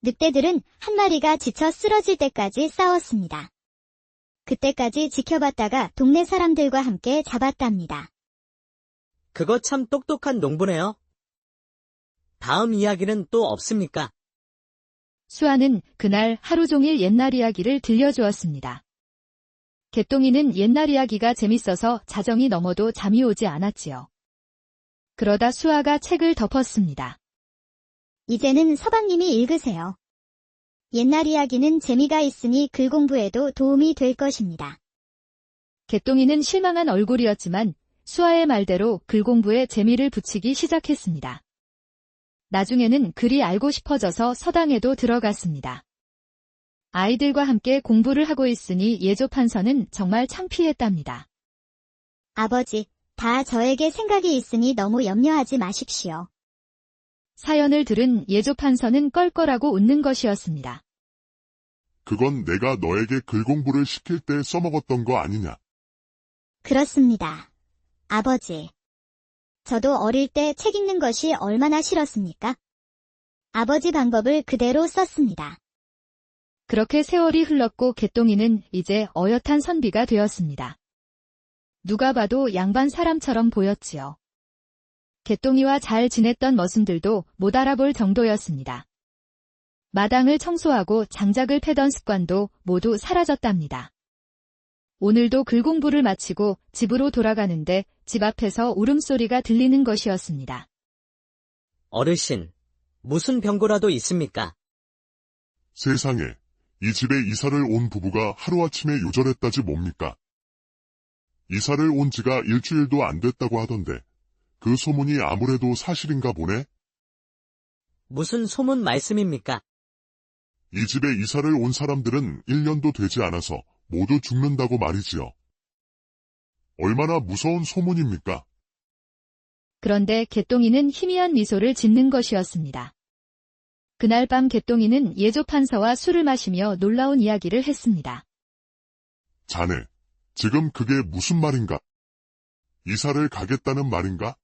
늑대들은 한 마리가 지쳐 쓰러질 때까지 싸웠습니다. 그때까지 지켜봤다가 동네 사람들과 함께 잡았답니다. 그거 참 똑똑한 농부네요. 다음 이야기는 또 없습니까? 수아는 그날 하루 종일 옛날 이야기를 들려주었습니다. 개똥이는 옛날 이야기가 재밌어서 자정이 넘어도 잠이 오지 않았지요. 그러다 수아가 책을 덮었습니다. 이제는 서방님이 읽으세요. 옛날 이야기는 재미가 있으니 글 공부에도 도움이 될 것입니다. 개똥이는 실망한 얼굴이었지만 수아의 말대로 글 공부에 재미를 붙이기 시작했습니다. 나중에는 글이 알고 싶어져서 서당에도 들어갔습니다. 아이들과 함께 공부를 하고 있으니 예조판서는 정말 창피했답니다. 아버지, 다 저에게 생각이 있으니 너무 염려하지 마십시오. 사연을 들은 예조판서는 껄껄하고 웃는 것이었습니다. 그건 내가 너에게 글 공부를 시킬 때 써먹었던 거 아니냐? 그렇습니다. 아버지. 저도 어릴 때 책 읽는 것이 얼마나 싫었습니까? 아버지 방법을 그대로 썼습니다. 그렇게 세월이 흘렀고 개똥이는 이제 어엿한 선비가 되었습니다. 누가 봐도 양반 사람처럼 보였지요. 개똥이와 잘 지냈던 머슴들도 못 알아볼 정도였습니다. 마당을 청소하고 장작을 패던 습관도 모두 사라졌답니다. 오늘도 글 공부를 마치고 집으로 돌아가는데 집 앞에서 울음소리가 들리는 것이었습니다. 어르신, 무슨 병고라도 있습니까? 세상에, 이 집에 이사를 온 부부가 하루아침에 요절했다지 뭡니까? 이사를 온 지가 일주일도 안 됐다고 하던데, 그 소문이 아무래도 사실인가 보네? 무슨 소문 말씀입니까? 이 집에 이사를 온 사람들은 1년도 되지 않아서 모두 죽는다고 말이지요. 얼마나 무서운 소문입니까? 그런데 개똥이는 희미한 미소를 짓는 것이었습니다. 그날 밤 개똥이는 예조판서와 술을 마시며 놀라운 이야기를 했습니다. 자네, 지금 그게 무슨 말인가? 이사를 가겠다는 말인가?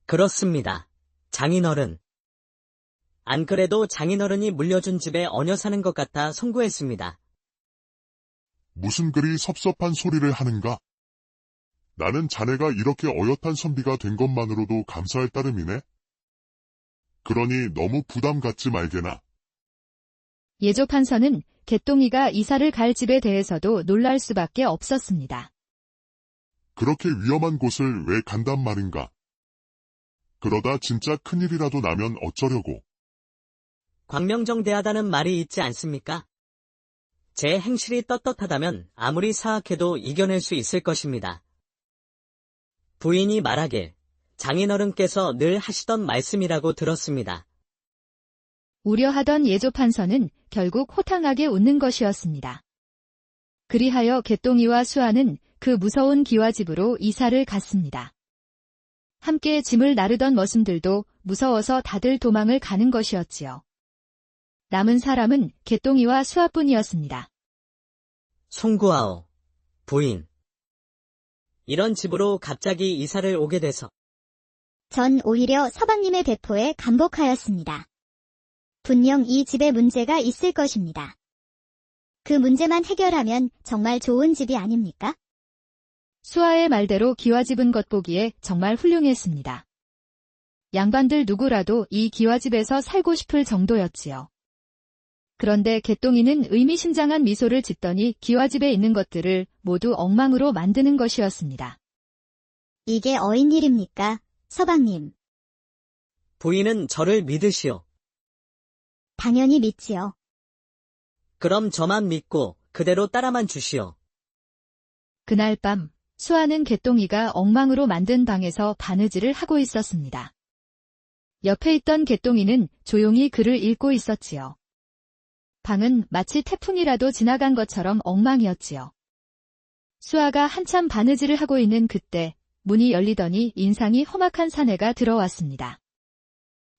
그렇습니다. 장인어른. 안 그래도 장인어른이 물려준 집에 얹어 사는 것 같아 송구했습니다. 무슨 그리 섭섭한 소리를 하는가? 나는 자네가 이렇게 어엿한 선비가 된 것만으로도 감사할 따름이네. 그러니 너무 부담 갖지 말게나. 예조판서는 개똥이가 이사를 갈 집에 대해서도 놀랄 수밖에 없었습니다. 그렇게 위험한 곳을 왜 간단 말인가? 그러다 진짜 큰일이라도 나면 어쩌려고. 광명정대하다는 말이 있지 않습니까? 제 행실이 떳떳하다면 아무리 사악해도 이겨낼 수 있을 것입니다. 부인이 말하길 장인어른께서 늘 하시던 말씀이라고 들었습니다. 우려하던 예조판서는 결국 호탕하게 웃는 것이었습니다. 그리하여 개똥이와 수아는 그 무서운 기와집으로 이사를 갔습니다. 함께 짐을 나르던 머슴들도 무서워서 다들 도망을 가는 것이었지요. 남은 사람은 개똥이와 수아뿐이었습니다. 송구하오, 부인. 이런 집으로 갑자기 이사를 오게 돼서 전 오히려 서방님의 배포에 감복하였습니다. 분명 이 집에 문제가 있을 것입니다. 그 문제만 해결하면 정말 좋은 집이 아닙니까? 수아의 말대로 기와집은 겉보기에 정말 훌륭했습니다. 양반들 누구라도 이 기와집에서 살고 싶을 정도였지요. 그런데 개똥이는 의미심장한 미소를 짓더니 기와집에 있는 것들을 모두 엉망으로 만드는 것이었습니다. 이게 어인 일입니까, 서방님? 부인은 저를 믿으시오. 당연히 믿지요. 그럼 저만 믿고 그대로 따라만 주시오. 그날 밤 수아는 개똥이가 엉망으로 만든 방에서 바느질을 하고 있었습니다. 옆에 있던 개똥이는 조용히 글을 읽고 있었지요. 방은 마치 태풍이라도 지나간 것처럼 엉망이었지요. 수아가 한참 바느질을 하고 있는 그때 문이 열리더니 인상이 험악한 사내가 들어왔습니다.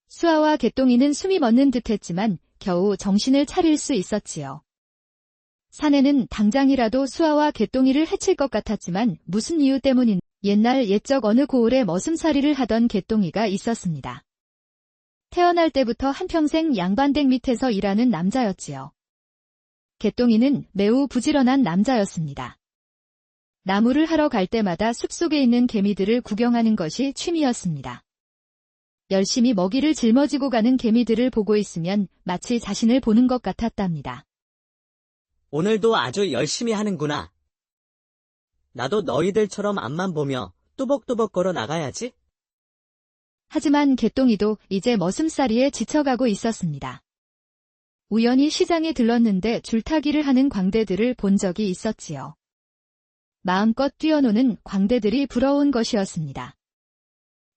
수아와 개똥이는 숨이 멎는 듯했지만 겨우 정신을 차릴 수 있었지요. 사내는 당장이라도 수아와 개똥이를 해칠 것 같았지만 무슨 이유 때문인 옛날 옛적 어느 고을에 머슴살이를 하던 개똥이가 있었습니다. 태어날 때부터 한평생 양반댁 밑에서 일하는 남자였지요. 개똥이는 매우 부지런한 남자였습니다. 나무를 하러 갈 때마다 숲속에 있는 개미들을 구경하는 것이 취미였습니다. 열심히 먹이를 짊어지고 가는 개미들을 보고 있으면 마치 자신을 보는 것 같았답니다. 오늘도 아주 열심히 하는구나. 나도 너희들처럼 앞만 보며 뚜벅뚜벅 걸어 나가야지. 하지만 개똥이도 이제 머슴살이에 지쳐가고 있었습니다. 우연히 시장에 들렀는데 줄타기를 하는 광대들을 본 적이 있었지요. 마음껏 뛰어노는 광대들이 부러운 것이었습니다.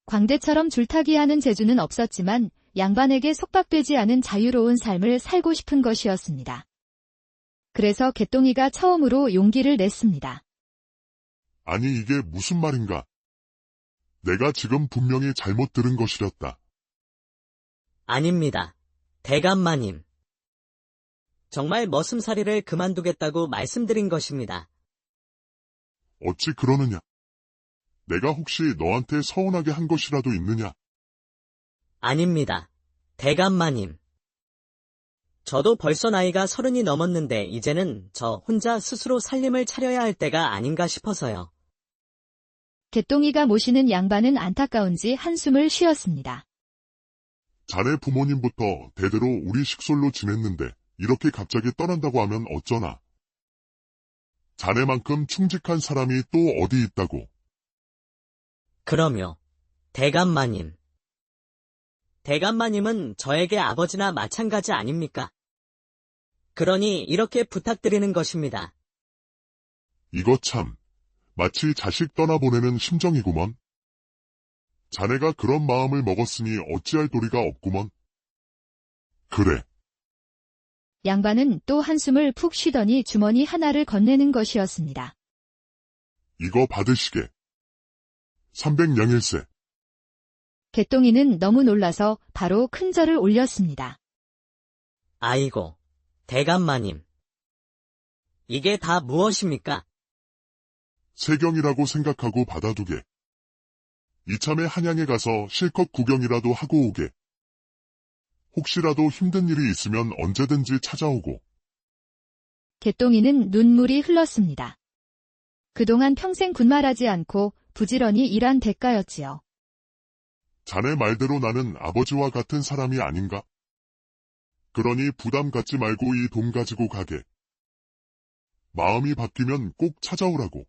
광대처럼 줄타기하는 재주는 없었지만 양반에게 속박되지 않은 자유로운 삶을 살고 싶은 것이었습니다. 그래서 개똥이가 처음으로 용기를 냈습니다. 아니 이게 무슨 말인가? 내가 지금 분명히 잘못 들은 것이렸다. 아닙니다. 대감마님. 정말 머슴살이를 그만두겠다고 말씀드린 것입니다. 어찌 그러느냐? 내가 혹시 너한테 서운하게 한 것이라도 있느냐? 아닙니다. 대감마님. 저도 벌써 나이가 30이 넘었는데 이제는 저 혼자 스스로 살림을 차려야 할 때가 아닌가 싶어서요. 개똥이가 모시는 양반은 안타까운지 한숨을 쉬었습니다. 자네 부모님부터 대대로 우리 식솔로 지냈는데 이렇게 갑자기 떠난다고 하면 어쩌나? 자네만큼 충직한 사람이 또 어디 있다고? 그럼요. 대감마님. 대감마님은 저에게 아버지나 마찬가지 아닙니까? 그러니 이렇게 부탁드리는 것입니다. 이거 참, 마치 자식 떠나보내는 심정이구먼. 자네가 그런 마음을 먹었으니 어찌할 도리가 없구먼. 그래. 양반은 또 한숨을 푹 쉬더니 주머니 하나를 건네는 것이었습니다. 이거 받으시게. 300냥일세. 개똥이는 너무 놀라서 바로 큰 절을 올렸습니다. 아이고, 대감마님. 이게 다 무엇입니까? 세경이라고 생각하고 받아두게. 이참에 한양에 가서 실컷 구경이라도 하고 오게. 혹시라도 힘든 일이 있으면 언제든지 찾아오고. 개똥이는 눈물이 흘렀습니다. 그동안 평생 군말하지 않고 부지런히 일한 대가였지요. 자네 말대로 나는 아버지와 같은 사람이 아닌가? 그러니 부담 갖지 말고 이 돈 가지고 가게. 마음이 바뀌면 꼭 찾아오라고.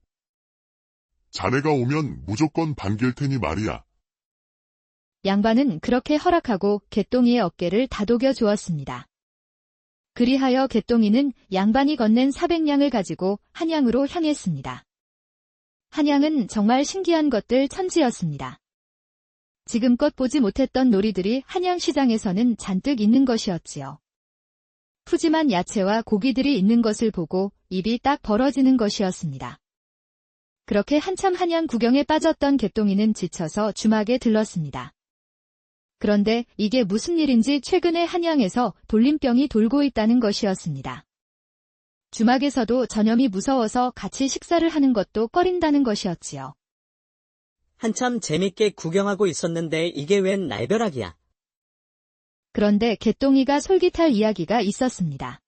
자네가 오면 무조건 반길 테니 말이야. 양반은 그렇게 허락하고 개똥이의 어깨를 다독여 주었습니다. 그리하여 개똥이는 양반이 건넨 400냥을 가지고 한양으로 향했습니다. 한양은 정말 신기한 것들 천지였습니다. 지금껏 보지 못했던 놀이들이 한양시장에서는 잔뜩 있는 것이었지요. 푸짐한 야채와 고기들이 있는 것을 보고 입이 딱 벌어지는 것이었습니다. 그렇게 한참 한양 구경에 빠졌던 개똥이는 지쳐서 주막에 들렀습니다. 그런데 이게 무슨 일인지 최근에 한양에서 돌림병이 돌고 있다는 것이었습니다. 주막에서도 전염이 무서워서 같이 식사를 하는 것도 꺼린다는 것이었지요. 한참 재밌게 구경하고 있었는데 이게 웬 날벼락이야. 그런데 개똥이가 솔깃할 이야기가 있었습니다.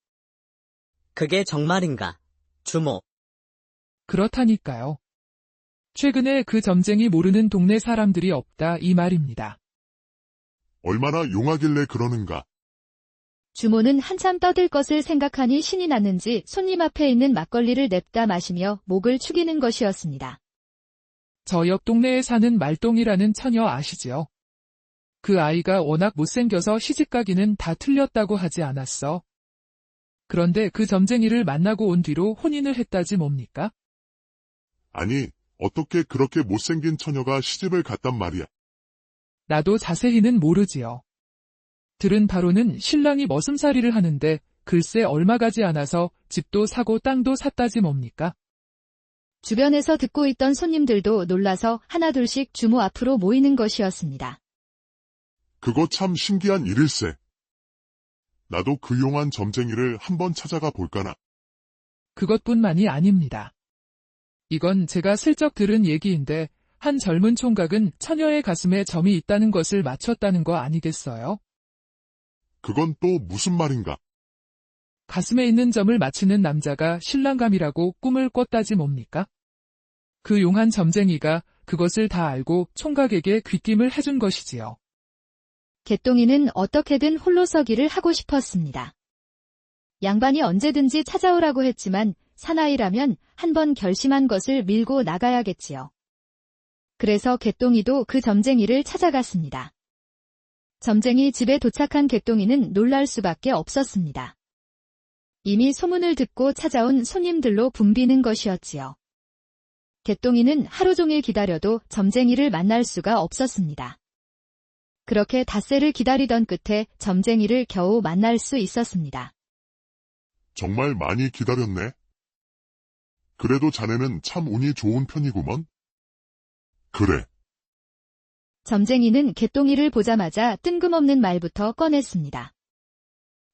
그게 정말인가? 주모. 그렇다니까요. 최근에 그 점쟁이 모르는 동네 사람들이 없다 이 말입니다. 얼마나 용하길래 그러는가? 주모는 한참 떠들 것을 생각하니 신이 났는지 손님 앞에 있는 막걸리를 냅다 마시며 목을 축이는 것이었습니다. 저 옆 동네에 사는 말똥이라는 처녀 아시지요? 그 아이가 워낙 못생겨서 시집가기는 다 틀렸다고 하지 않았어. 그런데 그 점쟁이를 만나고 온 뒤로 혼인을 했다지 뭡니까? 아니, 어떻게 그렇게 못생긴 처녀가 시집을 갔단 말이야. 나도 자세히는 모르지요. 들은 바로는 신랑이 머슴살이를 하는데 글쎄 얼마 가지 않아서 집도 사고 땅도 샀다지 뭡니까? 주변에서 듣고 있던 손님들도 놀라서 하나둘씩 주모 앞으로 모이는 것이었습니다. 그거 참 신기한 일일세. 나도 그 용한 점쟁이를 한번 찾아가 볼까나. 그것뿐만이 아닙니다. 이건 제가 슬쩍 들은 얘기인데 한 젊은 총각은 처녀의 가슴에 점이 있다는 것을 맞췄다는 거 아니겠어요? 그건 또 무슨 말인가? 가슴에 있는 점을 맞히는 남자가 신랑감이라고 꿈을 꿨다지 뭡니까? 그 용한 점쟁이가 그것을 다 알고 총각에게 귀띔을 해준 것이지요. 개똥이는 어떻게든 홀로 서기를 하고 싶었습니다. 양반이 언제든지 찾아오라고 했지만 사나이라면 한번 결심한 것을 밀고 나가야겠지요. 그래서 개똥이도 그 점쟁이를 찾아갔습니다. 점쟁이 집에 도착한 개똥이는 놀랄 수밖에 없었습니다. 이미 소문을 듣고 찾아온 손님들로 붐비는 것이었지요. 개똥이는 하루 종일 기다려도 점쟁이를 만날 수가 없었습니다. 그렇게 닷새를 기다리던 끝에 점쟁이를 겨우 만날 수 있었습니다. 정말 많이 기다렸네. 그래도 자네는 참 운이 좋은 편이구먼. 그래. 점쟁이는 개똥이를 보자마자 뜬금없는 말부터 꺼냈습니다.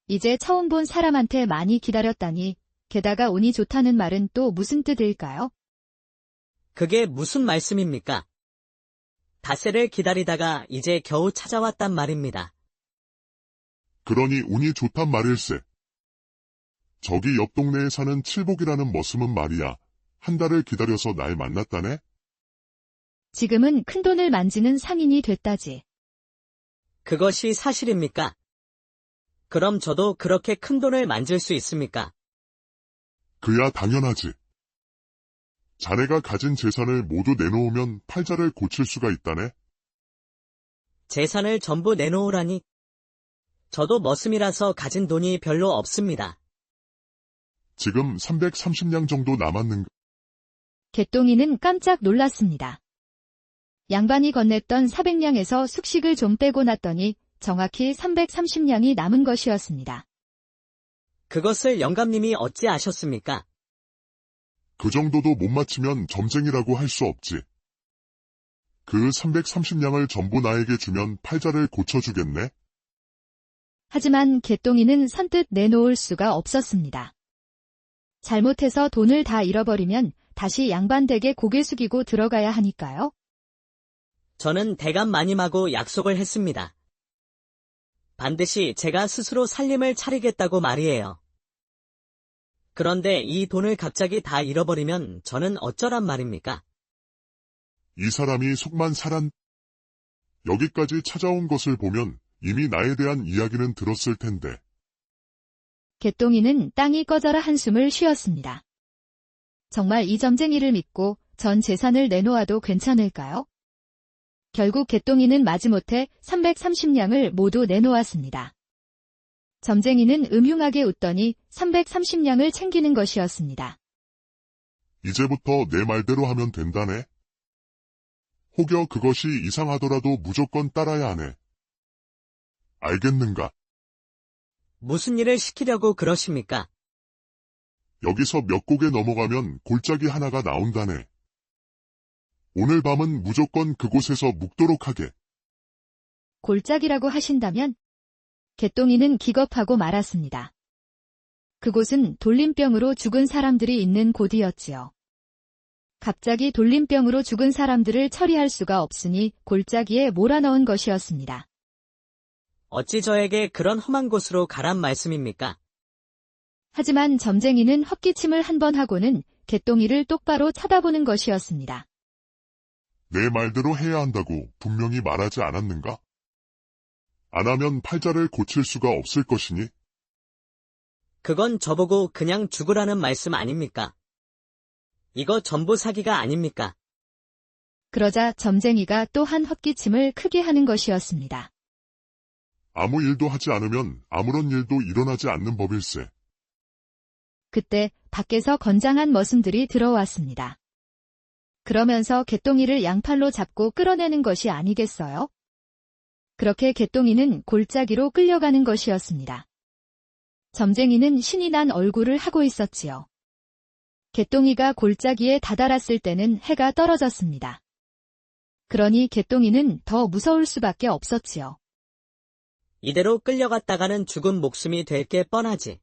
이제 처음 본 사람한테 많이 기다렸다니, 게다가 운이 좋다는 말은 또 무슨 뜻일까요? 그게 무슨 말씀입니까? 닷새를 기다리다가 이제 겨우 찾아왔단 말입니다. 그러니 운이 좋단 말일세. 저기 옆 동네에 사는 칠복이라는 머슴은 말이야. 한 달을 기다려서 날 만났다네? 지금은 큰돈을 만지는 상인이 됐다지. 그것이 사실입니까? 그럼 저도 그렇게 큰 돈을 만질 수 있습니까? 그야 당연하지. 자네가 가진 재산을 모두 내놓으면 팔자를 고칠 수가 있다네? 재산을 전부 내놓으라니. 저도 머슴이라서 가진 돈이 별로 없습니다. 지금 330냥 정도 남았는가? 개똥이는 깜짝 놀랐습니다. 양반이 건넸던 400냥에서 숙식을 좀 빼고 났더니 정확히 330냥이 남은 것이었습니다. 그것을 영감님이 어찌 아셨습니까? 그 정도도 못 맞히면 점쟁이라고 할 수 없지. 그 330냥을 전부 나에게 주면 팔자를 고쳐주겠네? 하지만 개똥이는 선뜻 내놓을 수가 없었습니다. 잘못해서 돈을 다 잃어버리면 다시 양반 댁에 고개 숙이고 들어가야 하니까요. 저는 대감 마님하고 약속을 했습니다. 반드시 제가 스스로 살림을 차리겠다고 말이에요. 그런데 이 돈을 갑자기 다 잃어버리면 저는 어쩌란 말입니까? 이 사람이 속만 사람. 여기까지 찾아온 것을 보면 이미 나에 대한 이야기는 들었을 텐데. 개똥이는 땅이 꺼져라 한숨을 쉬었습니다. 정말 이 점쟁이를 믿고 전 재산을 내놓아도 괜찮을까요? 결국 개똥이는 마지못해 330냥을 모두 내놓았습니다. 점쟁이는 음흉하게 웃더니 330냥을 챙기는 것이었습니다. 이제부터 내 말대로 하면 된다네. 혹여 그것이 이상하더라도 무조건 따라야 하네. 알겠는가? 무슨 일을 시키려고 그러십니까? 여기서 몇 곡에 넘어가면 골짜기 하나가 나온다네. 오늘 밤은 무조건 그곳에서 묵도록 하게. 골짜기라고 하신다면? 개똥이는 기겁하고 말았습니다. 그곳은 돌림병으로 죽은 사람들이 있는 곳이었지요. 갑자기 돌림병으로 죽은 사람들을 처리할 수가 없으니 골짜기에 몰아넣은 것이었습니다. 어찌 저에게 그런 험한 곳으로 가란 말씀입니까? 하지만 점쟁이는 헛기침을 한 번 하고는 개똥이를 똑바로 쳐다보는 것이었습니다. 내 말대로 해야 한다고 분명히 말하지 않았는가? 안 하면 팔자를 고칠 수가 없을 것이니? 그건 저보고 그냥 죽으라는 말씀 아닙니까? 이거 전부 사기가 아닙니까? 그러자 점쟁이가 또 한 헛기침을 크게 하는 것이었습니다. 아무 일도 하지 않으면 아무런 일도 일어나지 않는 법일세. 그때 밖에서 건장한 머슴들이 들어왔습니다. 그러면서 개똥이를 양팔로 잡고 끌어내는 것이 아니겠어요? 그렇게 개똥이는 골짜기로 끌려가는 것이었습니다. 점쟁이는 신이 난 얼굴을 하고 있었지요. 개똥이가 골짜기에 다다랐을 때는 해가 떨어졌습니다. 그러니 개똥이는 더 무서울 수밖에 없었지요. 이대로 끌려갔다가는 죽은 목숨이 될 게 뻔하지.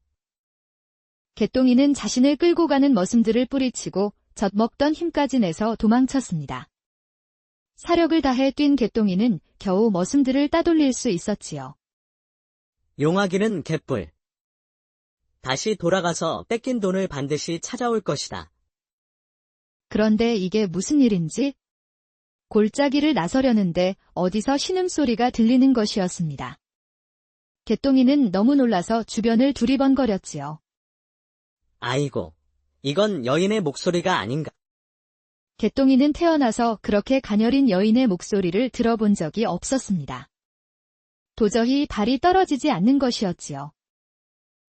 개똥이는 자신을 끌고 가는 머슴들을 뿌리치고 젖먹던 힘까지 내서 도망쳤습니다. 사력을 다해 뛴 개똥이는 겨우 머슴들을 따돌릴 수 있었지요. 용하기는 개뿔. 다시 돌아가서 뺏긴 돈을 반드시 찾아올 것이다. 그런데 이게 무슨 일인지? 골짜기를 나서려는데 어디서 신음소리가 들리는 것이었습니다. 개똥이는 너무 놀라서 주변을 두리번거렸지요. 아이고, 이건 여인의 목소리가 아닌가. 개똥이는 태어나서 그렇게 가녀린 여인의 목소리를 들어본 적이 없었습니다. 도저히 발이 떨어지지 않는 것이었지요.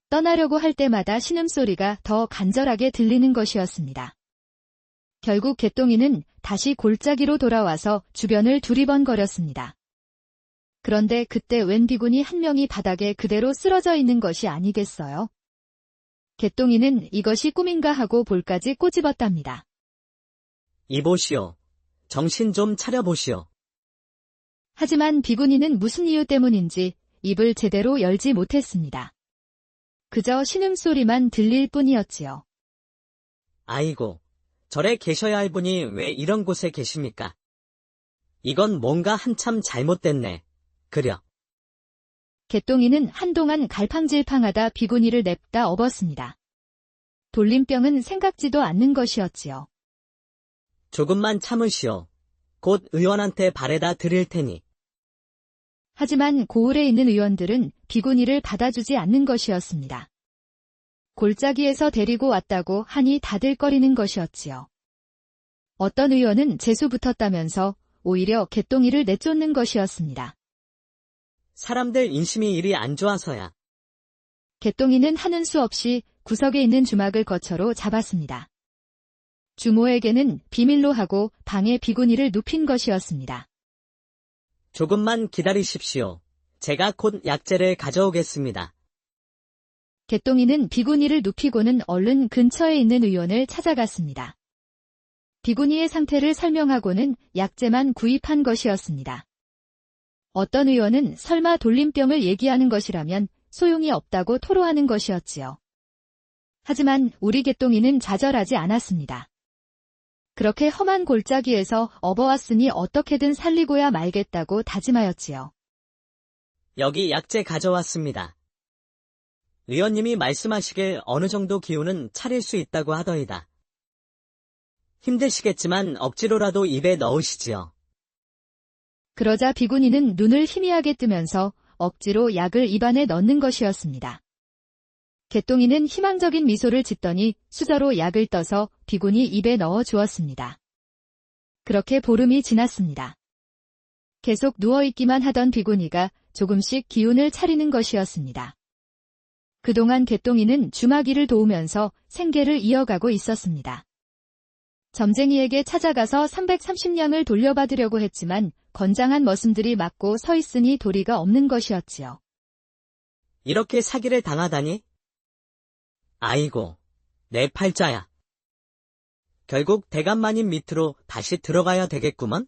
떠나려고 할 때마다 신음소리가 더 간절하게 들리는 것이었습니다. 결국 개똥이는 다시 골짜기로 돌아와서 주변을 두리번거렸습니다. 그런데 그때 웬 비구니 한 명이 바닥에 그대로 쓰러져 있는 것이 아니겠어요? 개똥이는 이것이 꿈인가 하고 볼까지 꼬집었답니다. 이보시오. 정신 좀 차려보시오. 하지만 비구니는 무슨 이유 때문인지 입을 제대로 열지 못했습니다. 그저 신음소리만 들릴 뿐이었지요. 아이고, 절에 계셔야 할 분이 왜 이런 곳에 계십니까? 이건 뭔가 한참 잘못됐네. 그려. 개똥이는 한동안 갈팡질팡하다 비구니를 냅다 업었습니다. 돌림병은 생각지도 않는 것이었지요. 조금만 참으시오. 곧 의원한테 바래다 드릴 테니. 하지만 고을에 있는 의원들은 비구니를 받아주지 않는 것이었습니다. 골짜기에서 데리고 왔다고 하니 다들거리는 것이었지요. 어떤 의원은 재수 붙었다면서 오히려 개똥이를 내쫓는 것이었습니다. 사람들 인심이 이리 안 좋아서야. 개똥이는 하는 수 없이 구석에 있는 주막을 거처로 잡았습니다. 주모에게는 비밀로 하고 방에 비구니를 눕힌 것이었습니다. 조금만 기다리십시오. 제가 곧 약재를 가져오겠습니다. 개똥이는 비구니를 눕히고는 얼른 근처에 있는 의원을 찾아갔습니다. 비구니의 상태를 설명하고는 약재만 구입한 것이었습니다. 어떤 의원은 설마 돌림병을 얘기하는 것이라면 소용이 없다고 토로하는 것이었지요. 하지만 우리 개똥이는 좌절하지 않았습니다. 그렇게 험한 골짜기에서 업어왔으니 어떻게든 살리고야 말겠다고 다짐하였지요. 여기 약재 가져왔습니다. 의원님이 말씀하시길 어느 정도 기운은 차릴 수 있다고 하더이다. 힘드시겠지만 억지로라도 입에 넣으시지요. 그러자 비구니는 눈을 희미하게 뜨면서 억지로 약을 입안에 넣는 것이었습니다. 개똥이는 희망적인 미소를 짓더니 수저로 약을 떠서 비구니 입에 넣어 주었습니다. 그렇게 보름이 지났습니다. 계속 누워있기만 하던 비구니가 조금씩 기운을 차리는 것이었습니다. 그동안 개똥이는 주마기를 도우면서 생계를 이어가고 있었습니다. 점쟁이에게 찾아가서 330냥을 돌려받으려고 했지만 건장한 머슴들이 막고 서 있으니 도리가 없는 것이었지요. 이렇게 사기를 당하다니? 아이고, 내 팔자야. 결국 대감마님 밑으로 다시 들어가야 되겠구먼?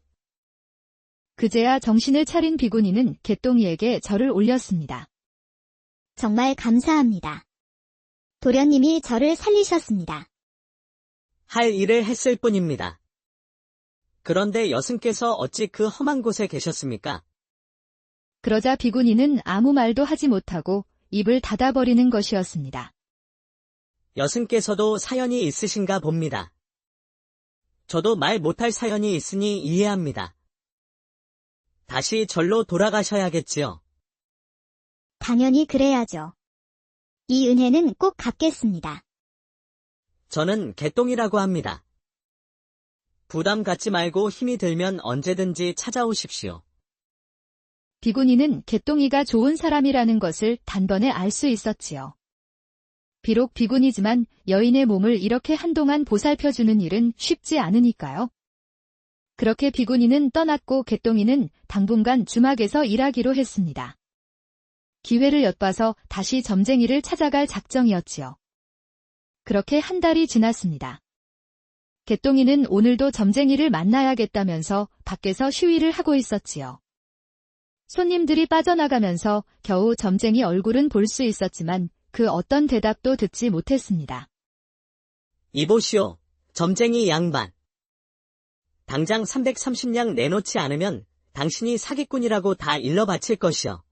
그제야 정신을 차린 비구니는 개똥이에게 절을 올렸습니다. 정말 감사합니다. 도련님이 저를 살리셨습니다. 할 일을 했을 뿐입니다. 그런데 여승께서 어찌 그 험한 곳에 계셨습니까? 그러자 비구니는 아무 말도 하지 못하고 입을 닫아버리는 것이었습니다. 여승께서도 사연이 있으신가 봅니다. 저도 말 못할 사연이 있으니 이해합니다. 다시 절로 돌아가셔야겠지요. 당연히 그래야죠. 이 은혜는 꼭 갚겠습니다. 저는 개똥이라고 합니다. 부담 갖지 말고 힘이 들면 언제든지 찾아오십시오. 비구니는 개똥이가 좋은 사람이라는 것을 단번에 알 수 있었지요. 비록 비구니지만 여인의 몸을 이렇게 한동안 보살펴주는 일은 쉽지 않으니까요. 그렇게 비구니는 떠났고 개똥이는 당분간 주막에서 일하기로 했습니다. 기회를 엿봐서 다시 점쟁이를 찾아갈 작정이었지요. 그렇게 한 달이 지났습니다. 개똥이는 오늘도 점쟁이를 만나야겠다면서 밖에서 시위를 하고 있었지요. 손님들이 빠져나가면서 겨우 점쟁이 얼굴은 볼 수 있었지만 그 어떤 대답도 듣지 못했습니다. 이보시오, 점쟁이 양반. 당장 330냥 내놓지 않으면 당신이 사기꾼이라고 다 일러 바칠 것이요.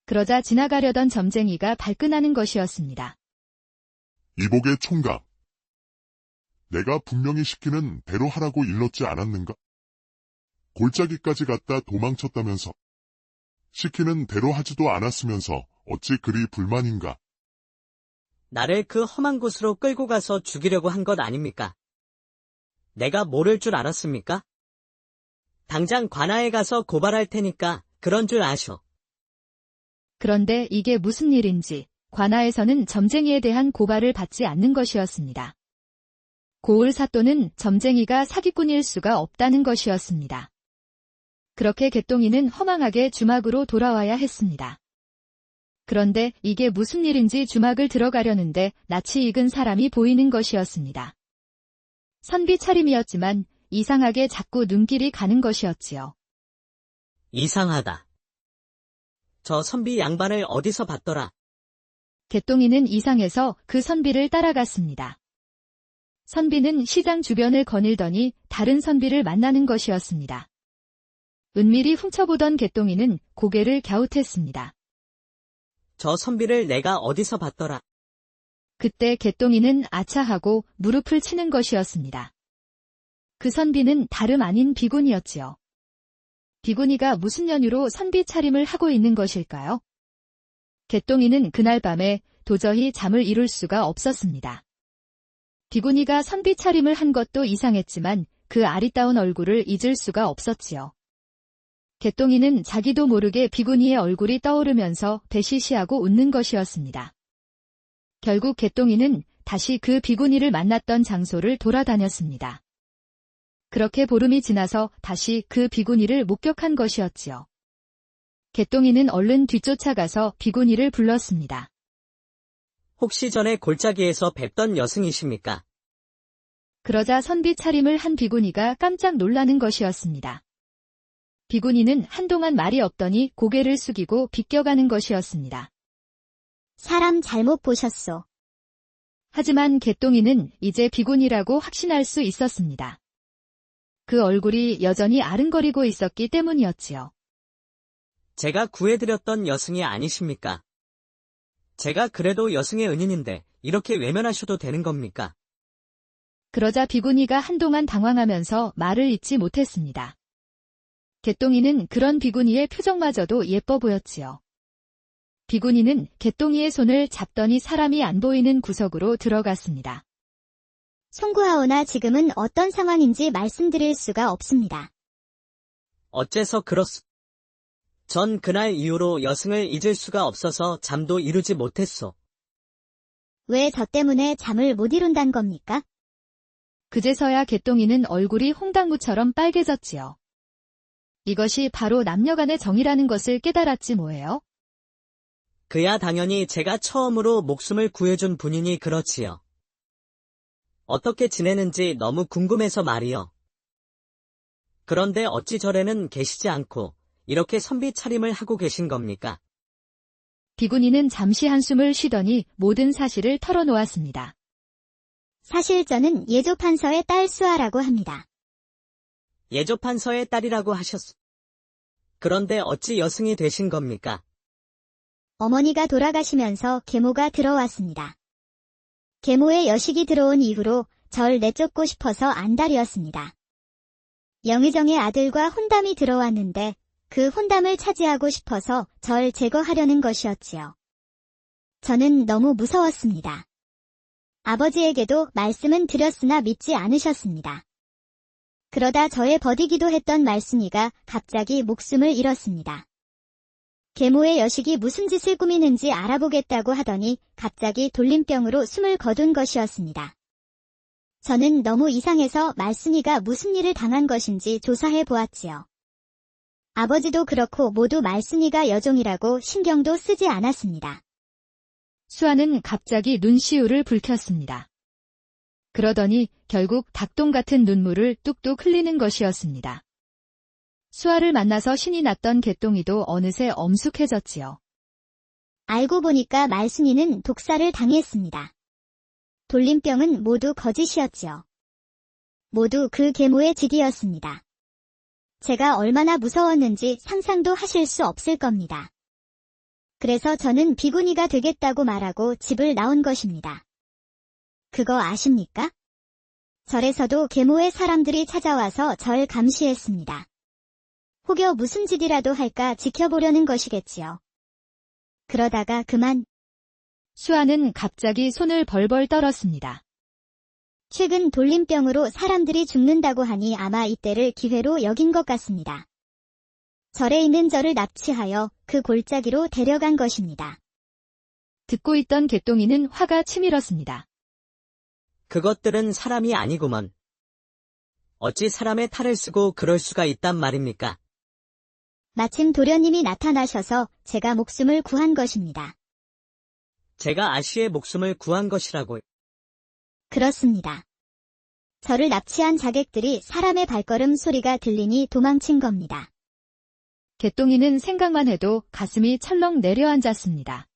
그러자 지나가려던 점쟁이가 발끈하는 것이었습니다. 이복의 총각. 내가 분명히 시키는 대로 하라고 일렀지 않았는가? 골짜기까지 갔다 도망쳤다면서. 시키는 대로 하지도 않았으면서 어찌 그리 불만인가? 나를 그 험한 곳으로 끌고 가서 죽이려고 한 것 아닙니까? 내가 모를 줄 알았습니까? 당장 관아에 가서 고발할 테니까 그런 줄 아쇼. 그런데 이게 무슨 일인지 관아에서는 점쟁이에 대한 고발을 받지 않는 것이었습니다. 고을 사또는 점쟁이가 사기꾼일 수가 없다는 것이었습니다. 그렇게 개똥이는 허망하게 주막으로 돌아와야 했습니다. 그런데 이게 무슨 일인지 주막을 들어가려는데 낯이 익은 사람이 보이는 것이었습니다. 선비 차림이었지만 이상하게 자꾸 눈길이 가는 것이었지요. 이상하다. 저 선비 양반을 어디서 봤더라? 개똥이는 이상해서 그 선비를 따라갔습니다. 선비는 시장 주변을 거닐더니 다른 선비를 만나는 것이었습니다. 은밀히 훔쳐보던 개똥이는 고개를 갸웃했습니다. 저 선비를 내가 어디서 봤더라? 그때 개똥이는 아차하고 무릎을 치는 것이었습니다. 그 선비는 다름 아닌 비구니였지요. 비구니가 무슨 연유로 선비 차림을 하고 있는 것일까요? 개똥이는 그날 밤에 도저히 잠을 이룰 수가 없었습니다. 비구니가 선비 차림을 한 것도 이상했지만 그 아리따운 얼굴을 잊을 수가 없었지요. 개똥이는 자기도 모르게 비구니의 얼굴이 떠오르면서 배시시하고 웃는 것이었습니다. 결국 개똥이는 다시 그 비구니를 만났던 장소를 돌아다녔습니다. 그렇게 보름이 지나서 다시 그 비구니를 목격한 것이었지요. 개똥이는 얼른 뒤쫓아가서 비구니를 불렀습니다. 혹시 전에 골짜기에서 뵙던 여승이십니까? 그러자 선비 차림을 한 비구니가 깜짝 놀라는 것이었습니다. 비구니는 한동안 말이 없더니 고개를 숙이고 비껴가는 것이었습니다. 사람 잘못 보셨소. 하지만 개똥이는 이제 비구니라고 확신할 수 있었습니다. 그 얼굴이 여전히 아른거리고 있었기 때문이었지요. 제가 구해드렸던 여승이 아니십니까? 제가 그래도 여승의 은인인데 이렇게 외면하셔도 되는 겁니까? 그러자 비구니가 한동안 당황하면서 말을 잇지 못했습니다. 개똥이는 그런 비구니의 표정마저도 예뻐 보였지요. 비구니는 개똥이의 손을 잡더니 사람이 안 보이는 구석으로 들어갔습니다. 송구하오나 지금은 어떤 상황인지 말씀드릴 수가 없습니다. 어째서 전 그날 이후로 여승을 잊을 수가 없어서 잠도 이루지 못했소. 왜 저 때문에 잠을 못 이룬단 겁니까? 그제서야 개똥이는 얼굴이 홍당무처럼 빨개졌지요. 이것이 바로 남녀간의 정이라는 것을 깨달았지 뭐예요? 그야 당연히 제가 처음으로 목숨을 구해준 분이니 그렇지요. 어떻게 지내는지 너무 궁금해서 말이요. 그런데 어찌 절에는 계시지 않고 이렇게 선비 차림을 하고 계신 겁니까? 비구니는 잠시 한숨을 쉬더니 모든 사실을 털어놓았습니다. 사실 저는 예조판서의 딸 수아라고 합니다. 예조판서의 딸이라고 하셨소. 그런데 어찌 여승이 되신 겁니까? 어머니가 돌아가시면서 계모가 들어왔습니다. 계모의 여식이 들어온 이후로 절 내쫓고 싶어서 안달이었습니다. 영의정의 아들과 혼담이 들어왔는데 그 혼담을 차지하고 싶어서 절 제거하려는 것이었지요. 저는 너무 무서웠습니다. 아버지에게도 말씀은 드렸으나 믿지 않으셨습니다. 그러다 저의 버디기도 했던 말순이가 갑자기 목숨을 잃었습니다. 계모의 여식이 무슨 짓을 꾸미는지 알아보겠다고 하더니 갑자기 돌림병으로 숨을 거둔 것이었습니다. 저는 너무 이상해서 말순이가 무슨 일을 당한 것인지 조사해 보았지요. 아버지도 그렇고 모두 말순이가 여종이라고 신경도 쓰지 않았습니다. 수아는 갑자기 눈시울을 붉혔습니다. 그러더니 결국 닭똥 같은 눈물을 뚝뚝 흘리는 것이었습니다. 수아를 만나서 신이 났던 개똥이도 어느새 엄숙해졌지요. 알고 보니까 말순이는 독사를 당했습니다. 돌림병은 모두 거짓이었지요. 모두 그 계모의 직이었습니다. 제가 얼마나 무서웠는지 상상도 하실 수 없을 겁니다. 그래서 저는 비구니가 되겠다고 말하고 집을 나온 것입니다. 그거 아십니까? 절에서도 계모의 사람들이 찾아와서 절 감시했습니다. 혹여 무슨 짓이라도 할까 지켜보려는 것이겠지요. 그러다가 그만. 수아는 갑자기 손을 벌벌 떨었습니다. 최근 돌림병으로 사람들이 죽는다고 하니 아마 이때를 기회로 여긴 것 같습니다. 절에 있는 저를 납치하여 그 골짜기로 데려간 것입니다. 듣고 있던 개똥이는 화가 치밀었습니다. 그것들은 사람이 아니구먼. 어찌 사람의 탈을 쓰고 그럴 수가 있단 말입니까? 마침 도련님이 나타나셔서 제가 목숨을 구한 것입니다. 제가 아씨의 목숨을 구한 것이라고. 그렇습니다. 저를 납치한 자객들이 사람의 발걸음 소리가 들리니 도망친 겁니다. 개똥이는 생각만 해도 가슴이 철렁 내려앉았습니다.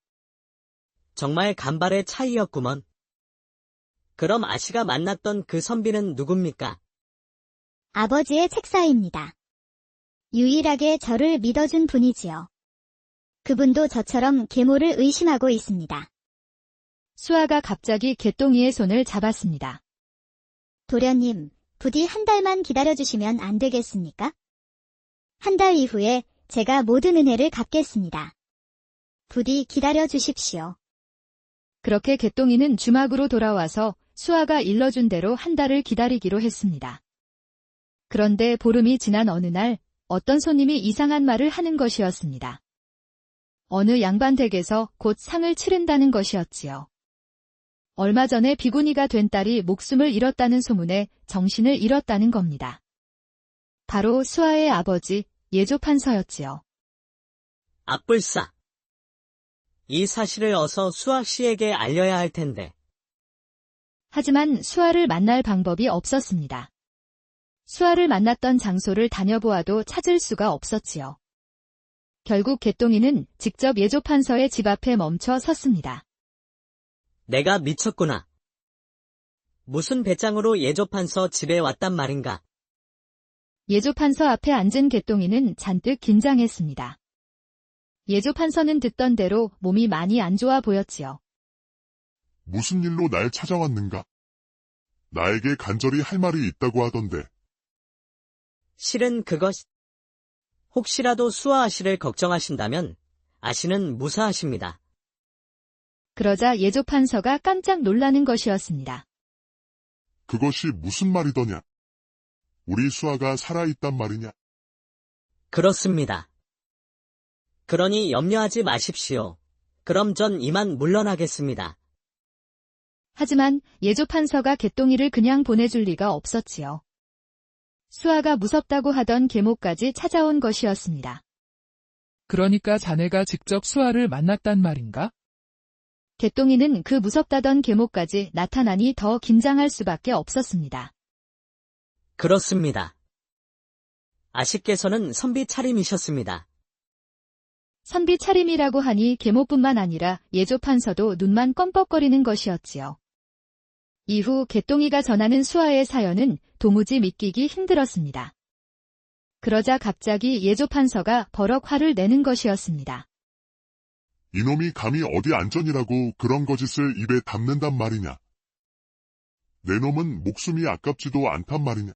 정말 간발의 차이였구먼. 그럼 아씨가 만났던 그 선비는 누굽니까? 아버지의 책사입니다. 유일하게 저를 믿어준 분이지요. 그분도 저처럼 계모를 의심하고 있습니다. 수아가 갑자기 개똥이의 손을 잡았습니다. 도련님, 부디 한 달만 기다려주시면 안 되겠습니까? 한 달 이후에 제가 모든 은혜를 갚겠습니다. 부디 기다려주십시오. 그렇게 개똥이는 주막으로 돌아와서 수아가 일러준 대로 한 달을 기다리기로 했습니다. 그런데 보름이 지난 어느 날 어떤 손님이 이상한 말을 하는 것이었습니다. 어느 양반 댁에서 곧 상을 치른다는 것이었지요. 얼마 전에 비구니가 된 딸이 목숨을 잃었다는 소문에 정신을 잃었다는 겁니다. 바로 수아의 아버지 예조판서였지요. 앞불싸. 이 사실을 어서 수아 씨에게 알려야 할 텐데. 하지만 수아를 만날 방법이 없었습니다. 수아를 만났던 장소를 다녀보아도 찾을 수가 없었지요. 결국 개똥이는 직접 예조판서의 집 앞에 멈춰 섰습니다. 내가 미쳤구나. 무슨 배짱으로 예조판서 집에 왔단 말인가? 예조판서 앞에 앉은 개똥이는 잔뜩 긴장했습니다. 예조판서는 듣던 대로 몸이 많이 안 좋아 보였지요. 무슨 일로 날 찾아왔는가? 나에게 간절히 할 말이 있다고 하던데. 실은 혹시라도 수아 아씨를 걱정하신다면 아씨는 무사하십니다. 그러자 예조판서가 깜짝 놀라는 것이었습니다. 그것이 무슨 말이더냐? 우리 수아가 살아있단 말이냐? 그렇습니다. 그러니 염려하지 마십시오. 그럼 전 이만 물러나겠습니다. 하지만 예조판서가 개똥이를 그냥 보내줄 리가 없었지요. 수아가 무섭다고 하던 계모까지 찾아온 것이었습니다. 그러니까 자네가 직접 수아를 만났단 말인가? 개똥이는 그 무섭다던 계모까지 나타나니 더 긴장할 수밖에 없었습니다. 그렇습니다. 아씨께서는 선비 차림이셨습니다. 선비 차림이라고 하니 계모뿐만 아니라 예조판서도 눈만 껌뻑거리는 것이었지요. 이후 개똥이가 전하는 수아의 사연은 도무지 믿기기 힘들었습니다. 그러자 갑자기 예조판서가 버럭 화를 내는 것이었습니다. 이놈이 감히 어디 안전이라고 그런 거짓을 입에 담는단 말이냐? 내 놈은 목숨이 아깝지도 않단 말이냐.